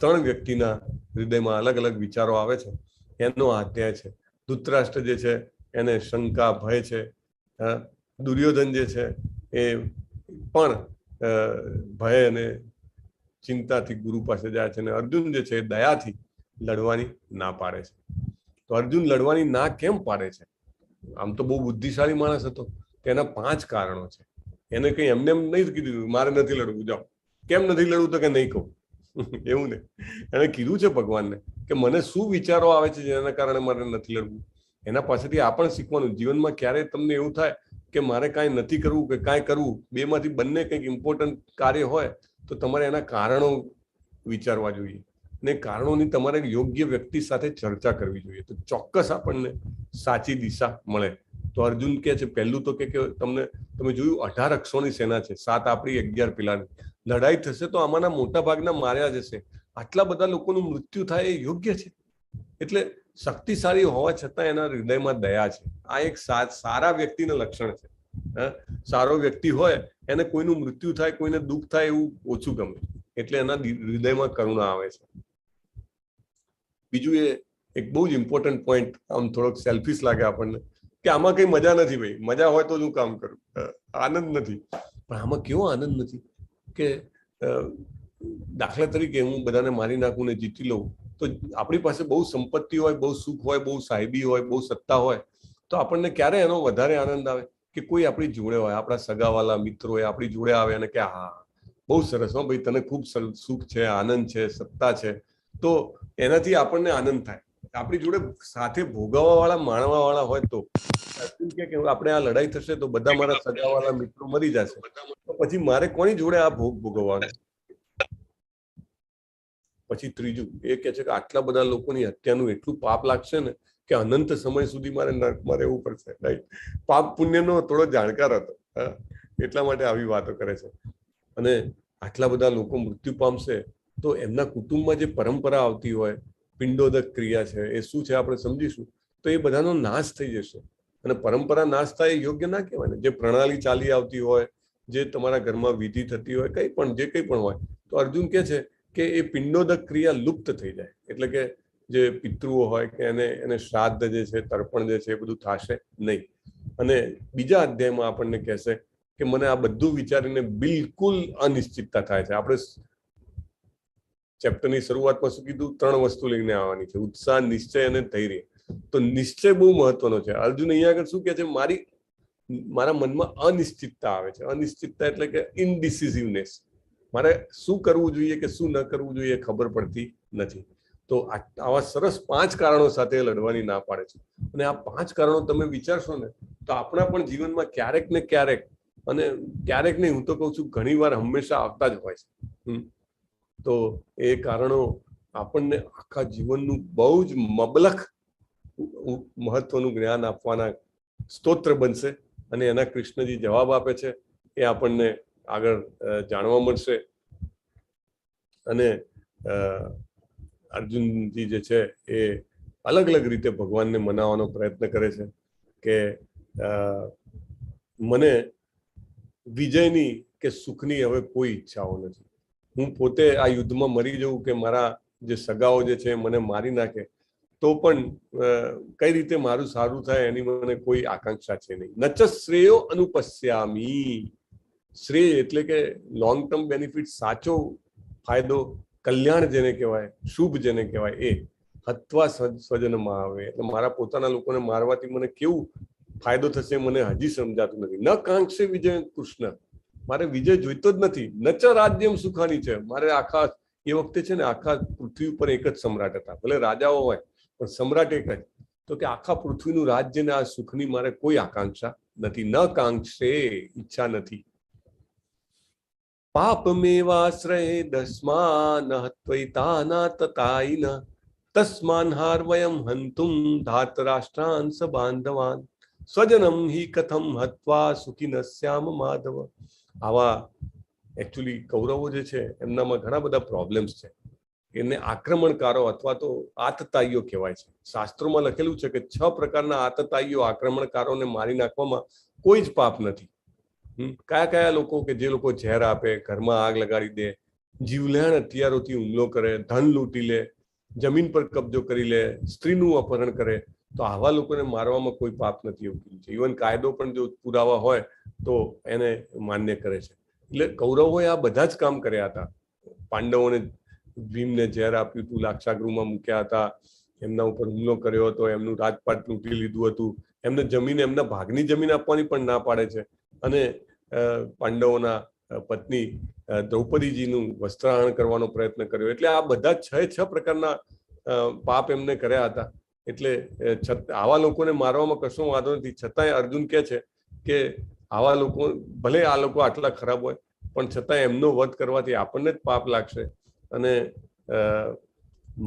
3 વ્યક્તિના હૃદયમાં અલગ અલગ વિચારો આવે છે. એનો અધ્યાય છે. ધૃતરાષ્ટ્ર જે છે એને શંકા, ભય છે. દુર્યોધન જે છે એ પણ ભય અને ચિંતાથી ગુરુ પાસે જાય છે. અને અર્જુન જે છે એ દયાથી લડવાની ના પાડે છે. તો અર્જુન લડવાની ના કેમ પાડે છે? આમ તો બહુ બુદ્ધિશાળી માણસ હતો. તેના 5 કારણો છે. એને કઈ એમને એમ નહીં કીધું મારે નથી લડવું, જાઓ. કેમ નથી લડવું? તો કે નહીં કહું, એવું ને. એને કીધું છે ભગવાનને કે મને શું વિચારો આવે છે જેના કારણે મારે નથી લડવું. એના પાસેથી આ પણ શીખવાનું. જીવનમાં ક્યારેય તમને એવું થાય કે મારે કાંઈ નથી કરવું કે કાંઈ કરવું, બેમાંથી બંને કંઈક ઇમ્પોર્ટન્ટ કાર્ય હોય, તો તમારે એના કારણો વિચારવા જોઈએ ને કારણોની તમારે યોગ્ય વ્યક્તિ સાથે ચર્ચા કરવી જોઈએ, તો ચોક્કસ આપણને સાચી દિશા મળે. તો અર્જુન કે છે, પહેલું તો કે તમે જોયું 18 અક્ષોની સેના છે, 7 આપણી 11 પેલાની. લડાઈ થશે તો આમાંના મોટા ભાગના માર્યા જશે. આટલા બધા લોકોનું મૃત્યુ થાય એ યોગ્ય છે? એટલે શક્તિશાળી હોવા છતાં એના હૃદયમાં દયા છે. આ એક સારા વ્યક્તિના લક્ષણ છે. સારો વ્યક્તિ હોય એને કોઈનું મૃત્યુ થાય, કોઈને દુઃખ થાય એવું ઓછું ગમે, એટલે એના હૃદયમાં કરુણા આવે છે. બીજું એ એક બહુ જ ઇમ્પોર્ટન્ટ પોઈન્ટ, આમ થોડોક સેલ્ફિશ લાગે આપણને કે આમાં કઈ મજા નથી. ભાઈ, મજા હોય તો જ હું કામ કરું, આનંદ નથી. પણ આમાં કેવો આનંદ નથી કે દાખલા તરીકે હું બધાને મારી નાખું ને જીતી લઉં, તો આપણી પાસે બહુ સંપત્તિ હોય, બહુ સુખ હોય, બહુ સાહેબી હોય, બહુ સત્તા હોય, તો આપણને ક્યારે એનો વધારે આનંદ આવે કે કોઈ આપણી જોડે હોય, આપણા સગાવાલા મિત્રો એ આપણી જોડે આવે અને કે હા બહુ સરસ, હો ભાઈ, તને ખૂબ સુખ છે, આનંદ છે, સત્તા છે, તો એનાથી આપણને આનંદ થાય. આપણી જોડે સાથે ભોગવવા વાળા, માણવા વાળા હોય તો આપણે આ લડાઈ થશે તો બધા મારા સગાવાલા મિત્રો મરી જશે, તો પછી મારે કોની જોડે આ ભોગ ભોગવવાનો? પછી ત્રીજું એ કે છે કે આટલા બધા લોકોની હત્યાનું એટલું પાપ લાગશે ને કે અનંત સમય સુધી મારે નરકમાં રહેવું પડશે. રાઈટ, પાપ પુણ્યનો થોડો જાણકાર હતો, એટલા માટે આવી વાતો કરે છે. અને આટલા બધા લોકો મૃત્યુ પામશે તો એમના કુટુંબમાં જે પરંપરા આવતી હોય, પિંડોદક ક્રિયા છે, એ શું છે આપણે સમજીશું. તો એ બધાનો નાશ થઈ જશે. અને પરંપરા નાશ થાય એ યોગ્ય ના કહેવાય ને. જે પ્રણાલી ચાલી આવતી હોય, જે તમારા ઘરમાં વિધિ થતી હોય, કંઈ પણ જે કંઈ પણ હોય, તો અર્જુન કે છે કે એ પિંડોદક ક્રિયા લુપ્ત થઈ જાય. એટલે કે જે પિતૃઓ હોય કે એને શ્રાદ્ધ જે છે, તર્પણ જે છે, એ બધું થશે નહીં. અને બીજા અધ્યાયમાં આપણને કહેશે કે મને આ બધું વિચારીને બિલકુલ અનિશ્ચિતતા થાય છે. આપણે ચેપ્ટરની શરૂઆતમાં શું કીધું? 3 વસ્તુ લઈને આવવાની છે: ઉત્સાહ, નિશ્ચય અને ધૈર્ય. તો નિશ્ચય બહુ મહત્વનો છે. અર્જુન અહીંયા આગળ શું કહે છે? મારા મનમાં અનિશ્ચિતતા આવે છે. અનિશ્ચિતતા એટલે કે ઇનડિસિઝિવનેસ. મારે શું કરવું જોઈએ કે શું ન કરવું જોઈએ ખબર પડતી નથી. તો આવા સરસ 5 કારણો સાથે લડવાની ના પાડે છે. અને આ 5 કારણો તમે વિચારશો ને તો આપણા પણ જીવનમાં ક્યારેક ને ક્યારેક, અને ક્યારેક નહીં, હું તો કહું છું ઘણી વાર, હંમેશા આવતા જ હોય છે. તો એ કારણો આપણને આખા જીવનનું બહુ જ મબલખ મહત્વનું જ્ઞાન આપવાના સ્તોત્ર બનશે, અને એના કૃષ્ણજી જવાબ આપે છે એ આપણને આગળ જાણવા મળશે. અને અર્જુનજી જે છે એ અલગ અલગ રીતે ભગવાનને મનાવવાનો પ્રયત્ન કરે છે કે મને વિજયની કે સુખની હવે કોઈ ઈચ્છાઓ નથી. હું પોતે આ યુદ્ધમાં મરી જઉં કે મારા જે સગાઓ જે છે મને મારી નાખે તો પણ કઈ રીતે મારું સારું થાય એની મને કોઈ આકાંક્ષા છે નહીં. નચ શ્રેયો અનુપશ્યામી. શ્રેય એટલે કે લોંગ ટર્મ બેનિફિટ, સાચો ફાયદો, કલ્યાણ જેને કહેવાય, શુભ જેને કહેવાય, એ હત્વા સ્વજનમાં આવે એટલે મારા પોતાના લોકોને મારવાથી મને કેવું ફાયદો થશે મને હજી સમજાતું નથી. ન કાંક્ષે વિજય કૃષ્ણ, મારે વિજય જોઈતો જ નથી. નચ રાજ્યમ સુખાની છે, મારે આખા એ વખતે છે ને આખા પૃથ્વી ઉપર એક જ સમ્રાટ હતા, ભલે રાજાઓ હોય પણ સમ્રાટ એક જ. તો કે આખા પૃથ્વીનું રાજ્ય ને આ સુખની મારે કોઈ આકાંક્ષા નથી. ન કાંક્ષે, ઈચ્છા નથી. પાપમેવાશ્રયે દસ્માન હત્વૈતાના તતાઈન તસ્માન હાર્વયમ હંતુમ ધાતરાષ્ટ્રાન સબાંધવાન સ્વજનમ હિ કથમ હત્વા સુખિનસ્યામ માધવ. આવા એકચ્યુઅલી કૌરવો જે છે એમનામાં ઘણા બધા પ્રોબ્લેમ્સ છે. એને આક્રમણકારો અથવા તો આતતાઈઓ કહેવાય છે. શાસ્ત્રોમાં લખેલું છે કે 6 પ્રકારના આતતાઈઓ, આક્રમણકારોને મારી નાખવામાં કોઈ જ પાપ નથી. કયા કયા લોકો? કે જે લોકો ઝેર આપે, ઘરમાં આગ લગાડી દે, જીવલેણ હથિયારોથી હુમલો કરે, ધન લૂંટી લે, જમીન પર કબજો કરી લે, સ્ત્રીનું અપહરણ કરે, તો આવા લોકોને મારવામાં કોઈ પાપ નથી એવું કીધું છે. ઇવન કાયદો પણ જો પુરાવા હોય તો એને માન્ય કરે છે. એટલે કૌરવોએ આ બધા જ કામ કર્યા હતા. પાંડવોને ભીમને ઝેર આપ્યું હતું, લાક્ષાગૃહમાં મૂક્યા હતા, એમના ઉપર હુમલો કર્યો હતો, એમનું રાજપાટ લૂંટી લીધું હતું, એમને જમીન, એમના ભાગની જમીન આપવાની પણ ના પાડે છે. અને પાંડવોના પત્ની દ્રૌપદીજીનું વસ્ત્રાહરણ કરવાનો પ્રયત્ન કર્યો. એટલે આ બધા 6 પ્રકારના પાપ એમને કર્યા હતા. એટલે આવા લોકોને મારવામાં કશો વાંધો નથી. છતાંય અર્જુન કહે છે કે આવા લોકો, ભલે આ લોકો આટલા ખરાબ હોય પણ છતાં એમનો વધ કરવાથી આપણને જ પાપ લાગશે. અને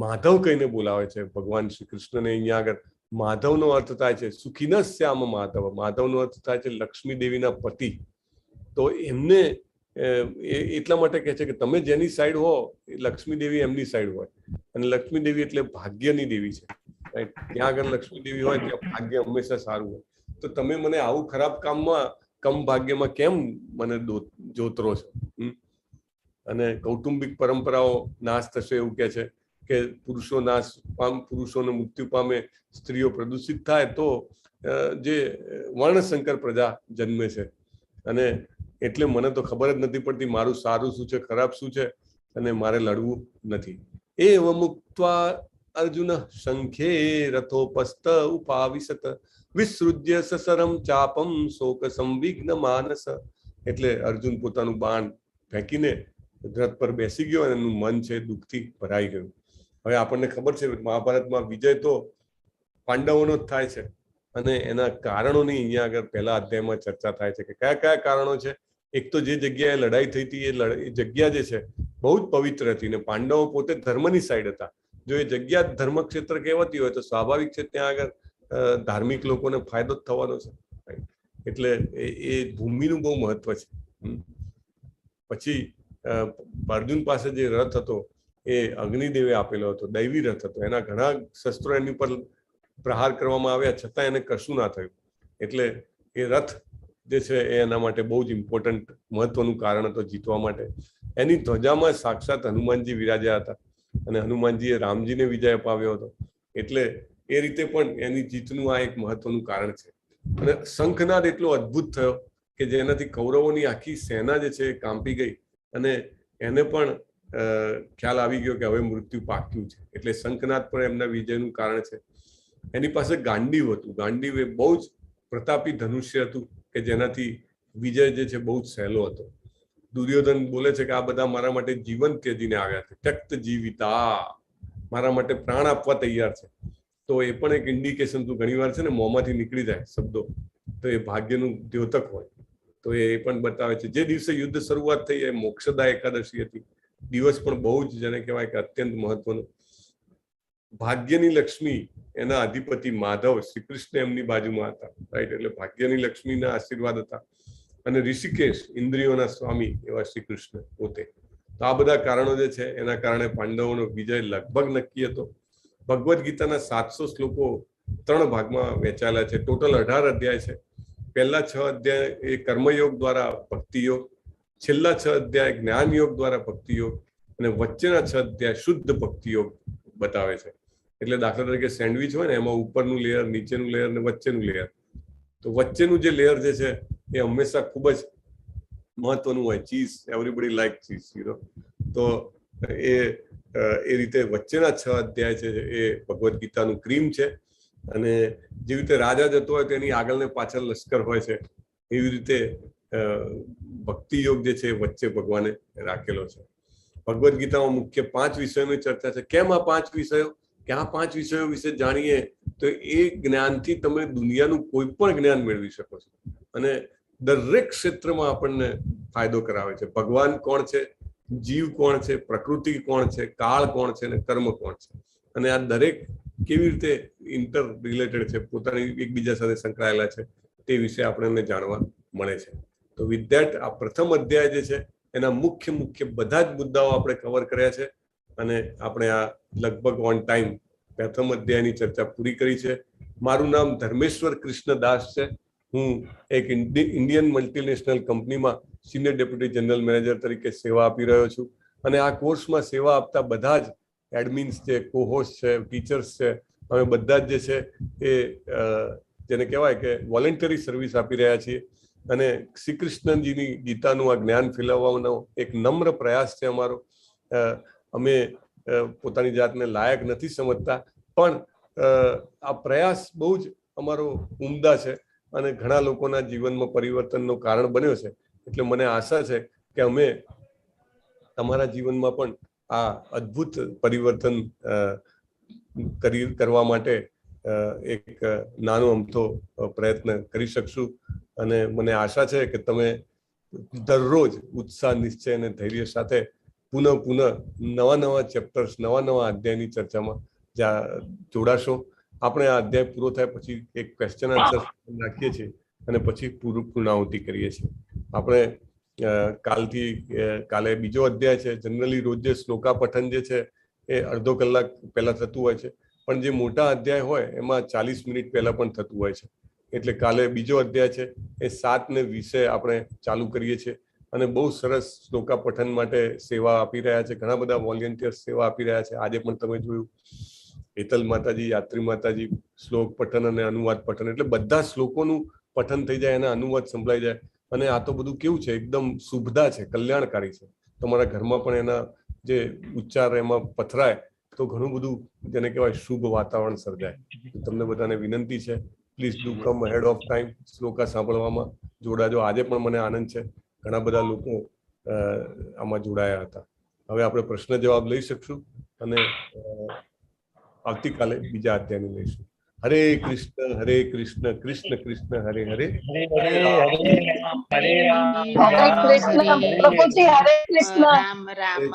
માધવ કહીને બોલાવે છે ભગવાન શ્રી કૃષ્ણને. અહીંયા આગળ માધવનો અર્થ થાય છે સુખિનસ્યામ માધવ. માધવનો અર્થ થાય છે લક્ષ્મી દેવીના પતિ. તો એમને એટલા માટે કહે છે કે તમે જેની સાઈડ હો એ લક્ષ્મી દેવી એમની સાઈડ હોય. અને લક્ષ્મી દેવી એટલે ભાગ્યની દેવી છે. ત્યાં આગળ લક્ષ્મી દેવી હોય ત્યાં ભાગ્ય હંમેશા સારું હોય. તો તમે મને આવું ખરાબ કામમાં, કમ ભાગ્યમાં કેમ મને જોતરો છો? અને કૌટુંબિક પરંપરાઓ નાશ થશે એવું કહે છે કે પુરુષો પુરુષોને મૃત્યુ પામે, સ્ત્રીઓ પ્રદૂષિત થાય તો જે વર્ણશંકર પ્રજા જન્મે છે. અને એટલે મને તો ખબર જ નથી પડતી મારું સારું શું છે, ખરાબ શું છે, અને મારે લડવું નથી. એવ મુક્ત્વા અર્જુન શંખે રથોપસ્થ ઉપાવિશત વિસૃજ્ય સસરમ ચાપમ શોક સંવિઘ્ન માનસ. એટલે અર્જુન પોતાનું બાણ ફેંકીને રથ પર બેસી ગયો અને એનું મન છે દુઃખથી ભરાઈ ગયું. હવે આપણને ખબર છે મહાભારતમાં વિજય તો પાંડવોનો જ થાય છે. અને એના કારણોની અહીંયા આગળ પહેલા અધ્યાયમાં ચર્ચા થાય છે કે કયા કયા કારણો છે. એક તો જે જગ્યાએ લડાઈ થઈ હતી એ જગ્યા જે છે બહુ જ પવિત્ર હતી ને પાંડવો પોતે ધર્મની સાઈડ હતા. જો એ જગ્યા ધર્મક્ષેત્ર કહેવાતી હોય તો સ્વાભાવિક છે ત્યાં આગળ ધાર્મિક લોકોને ફાયદો જ થવાનો છે. એટલે એ ભૂમિનું બહુ મહત્વ છે. પછી અર્જુન પાસે જે રથ હતો એ અગ્નિદેવે આપેલો હતો, દૈવી રથ હતો. એના ઘણા શસ્ત્રો એની પર પ્રહાર કરવામાં આવ્યા છતાં એને કશું ના થયું. એટલે એ રથ જે છે એ એના માટે બહુ જ ઇમ્પોર્ટન્ટ મહત્વનું કારણ હતો જીતવા માટે. એની ધ્વજામાં સાક્ષાત હનુમાનજી વિરાજ્યા હતા અને હનુમાનજીએ રામજીને વિજય અપાવ્યો હતો. એટલે એ રીતે પણ એની જીતનું આ એક મહત્વનું કારણ છે. અને શંખનાદ એટલો અદ્ભુત થયો કે જેનાથી કૌરવોની આખી સેના જે છે એ કાંપી ગઈ અને એને પણ ખ્યાલ આવી ગયો કે હવે મૃત્યુ પાક્યું છે. એટલે શંખનાદ પણ એમના વિજયનું કારણ છે. એની પાસે ગાંડીવ હતું. ગાંડીવ એ બહુ જ પ્રતાપી ધનુષ્ય હતું કે જેનાથી વિજય જે છે બહુ જ સહેલો હતો. દુર્યોધન બોલે છે કે આ બધા મારા માટે જીવન ત્યજીને આવ્યા છે, ત્યક્ત જીવિતા, મારા માટે પ્રાણ આપવા તૈયાર છે. તો એ પણ એક ઇન્ડિકેશન તું ઘણી વાર છે ને મોંમાંથી નીકળી જાય શબ્દો તો એ ભાગ્યનું દ્યોતક હોય. તો એ પણ બતાવે છે. જે દિવસે યુદ્ધ શરૂઆત થઈ એ મોક્ષદા એકાદશી હતી. દિવસ પણ બહુ જ જેને કહેવાય કે અત્યંત મહત્વનો. ભાગ્યની લક્ષ્મી એના અધિપતિ માધવ શ્રી કૃષ્ણ એમની બાજુમાં હતા, રાઈટ? એટલે ભાગ્યની લક્ષ્મીના આશીર્વાદ હતા. અને ઋષિકેશ ઇન્દ્રિયોના સ્વામી એવા શ્રી કૃષ્ણ પોતે. તો આ બધા કારણો જે છે એના કારણે પાંડવોનો વિજય લગભગ નક્કી હતો. ભગવદ્ ગીતાના 700 શ્લોકો 3 ભાગમાં વહેંચાયેલા છે. ટોટલ 18 અધ્યાય છે. પહેલા 6 અધ્યાય એ કર્મયોગ દ્વારા ભક્તિ યોગ, છેલ્લા 6 અધ્યાય જ્ઞાન યોગ દ્વારા ભક્તિ યોગ, અને વચ્ચેના 6 અધ્યાય શુદ્ધ ભક્તિ યોગ બતાવે છે. એટલે દાખલા તરીકે સેન્ડવિચ હોય ને, એમાં ઉપરનું લેયર, નીચેનું લેયર ને વચ્ચેનું લેયર. તો વચ્ચેનું જે લેયર જે છે એ હંમેશા ખૂબ જ મહત્વનું હોય. Cheese, everybody like cheese, you know. તો એ રીતે વચ્ચેના 6 અધ્યાય છે એ ભગવદ્ ગીતાનું ક્રીમ છે. અને જેવી રીતે રાજા જતો હોય તો એની આગળ ને પાછળ લશ્કર હોય છે, એવી રીતે ભક્તિ યોગ જે છે એ વચ્ચે ભગવાને રાખેલો છે. ભગવદ્ ગીતામાં મુખ્ય 5 વિષયોની ચર્ચા છે. કેમ આ 5 વિષયો? કે આ 5 વિષયો વિશે જાણીએ તો એ જ્ઞાનથી તમે દુનિયાનું કોઈ પણ જ્ઞાન મેળવી શકો છો, અને દરેક ક્ષેત્રમાં આપણને ફાયદો કરાવે છે. ભગવાન કોણ છે, જીવ કોણ છે, પ્રકૃતિ કોણ છે, કાળ કોણ છે, અને કર્મ કોણ છે, અને આ દરેક કેવી રીતે ઇન્ટર રિલેટેડ છે, પોતાની એકબીજા સાથે સંકળાયેલા છે, તે વિશે આપણને જાણવા મળે છે. તો વિથ ધેટ આ પ્રથમ અધ્યાય જે છે એના મુખ્ય બધા જ મુદ્દાઓ આપણે કવર કર્યા છે, અને આપણે આ લગભગ ઓન ટાઈમ પ્રથમ અધ્યાયની ચર્ચા પૂરી કરી છે. મારું નામ ધર્મેશ્વર કૃષ્ણ દાસ છે. હું એક ઇન્ડિયન મલ્ટીનેશનલ કંપનીમાં સિનિયર ડેપ્યુટી જનરલ મેનેજર તરીકે સેવા આપી રહ્યો છું. અને આ કોર્સમાં સેવા આપતા બધા જ એડમિન્સ છે, કોહોસ્ટ છે, ટીચર્સ છે, અમે બધા જ જે છે એ જેને કહેવાય કે વોલેન્ટરી સર્વિસ આપી રહ્યા છીએ. અને શ્રી કૃષ્ણજીની ગીતાનું આ જ્ઞાન ફેલાવવાનો એક નમ્ર પ્રયાસ છે અમારો. અમે પોતાની જાતને લાયક નથી સમજતા, પણ આ પ્રયાસ બહુ જ અમારો ઉમદા છે અને ઘણા લોકોના જીવનમાં પરિવર્તનનું કારણ બન્યો છે. એટલે મને આશા છે કે અમે તમારા જીવનમાં પણ આ અદ્ભુત પરિવર્તન કરવા માટે એક નાનો અમથો પ્રયત્ન કરી શકશું. અને મને આશા છે કે તમે દરરોજ ઉત્સાહ, નિશ્ચય અને ધૈર્ય સાથે પુનઃ નવા ચેપ્ટર્સ, નવા અધ્યાયની ચર્ચામાં જોડાશો. આપણે આ અધ્યાય પૂરો થાય પછી એક ક્વેશ્ચન આન્સર રાખીએ છીએ અને પછી પૂર્ણાહુતિ કરીએ છીએ. આપણે કાલે બીજો અધ્યાય છે. જનરલી રોજ જે શ્લોકા પઠન જે છે એ અડધો કલાક પહેલા થતું હોય છે, પણ જે મોટા અધ્યાય હોય એમાં 40 મિનિટ પહેલા પણ થતું હોય છે. એટલે કાલે બીજો અધ્યાય છે એ 7:20 આપણે ચાલુ કરીએ છીએ. અને બહુ સરસ શ્લોકા પઠન માટે સેવા આપી રહ્યા છે. ઘણા બધા વોલેન્ટિયર્સ સેવા આપી રહ્યા છે. આજે પણ તમે જોયું હેતલ માતાજી, યાત્રી માતાજી શ્લોક પઠન અને અનુવાદ પઠન, એટલે બધા શ્લોકોનું પઠન થઈ જાય, એના અનુવાદ સંભળાઈ જાય. અને આ તો બધું કેવું છે, એકદમ શુભદા છે, કલ્યાણકારી છે. તમારા ઘરમાં પણ એના જે ઉચ્ચાર એમાં પથરાય તો ઘણું બધું જેને કહેવાય શુભ વાતાવરણ સર્જાય. તમને બધાને વિનંતી છે, please do come head of time શ્લોકા સાંભળવામાં જોડાજો. આજે પણ મને આનંદ છે, ઘણા બધા લોકો આમાં જોડાયા હતા. હવે આપણે પ્રશ્ન જવાબ લઈ શકશું અને આવતીકાલે બીજા અધ્યાયને લઈશું. હરે કૃષ્ણ કૃષ્ણ કૃષ્ણ હરે હરે, હરે રામ હરે કૃષ્ણ પ્રભુજી, હરે કૃષ્ણ. રામ રામ.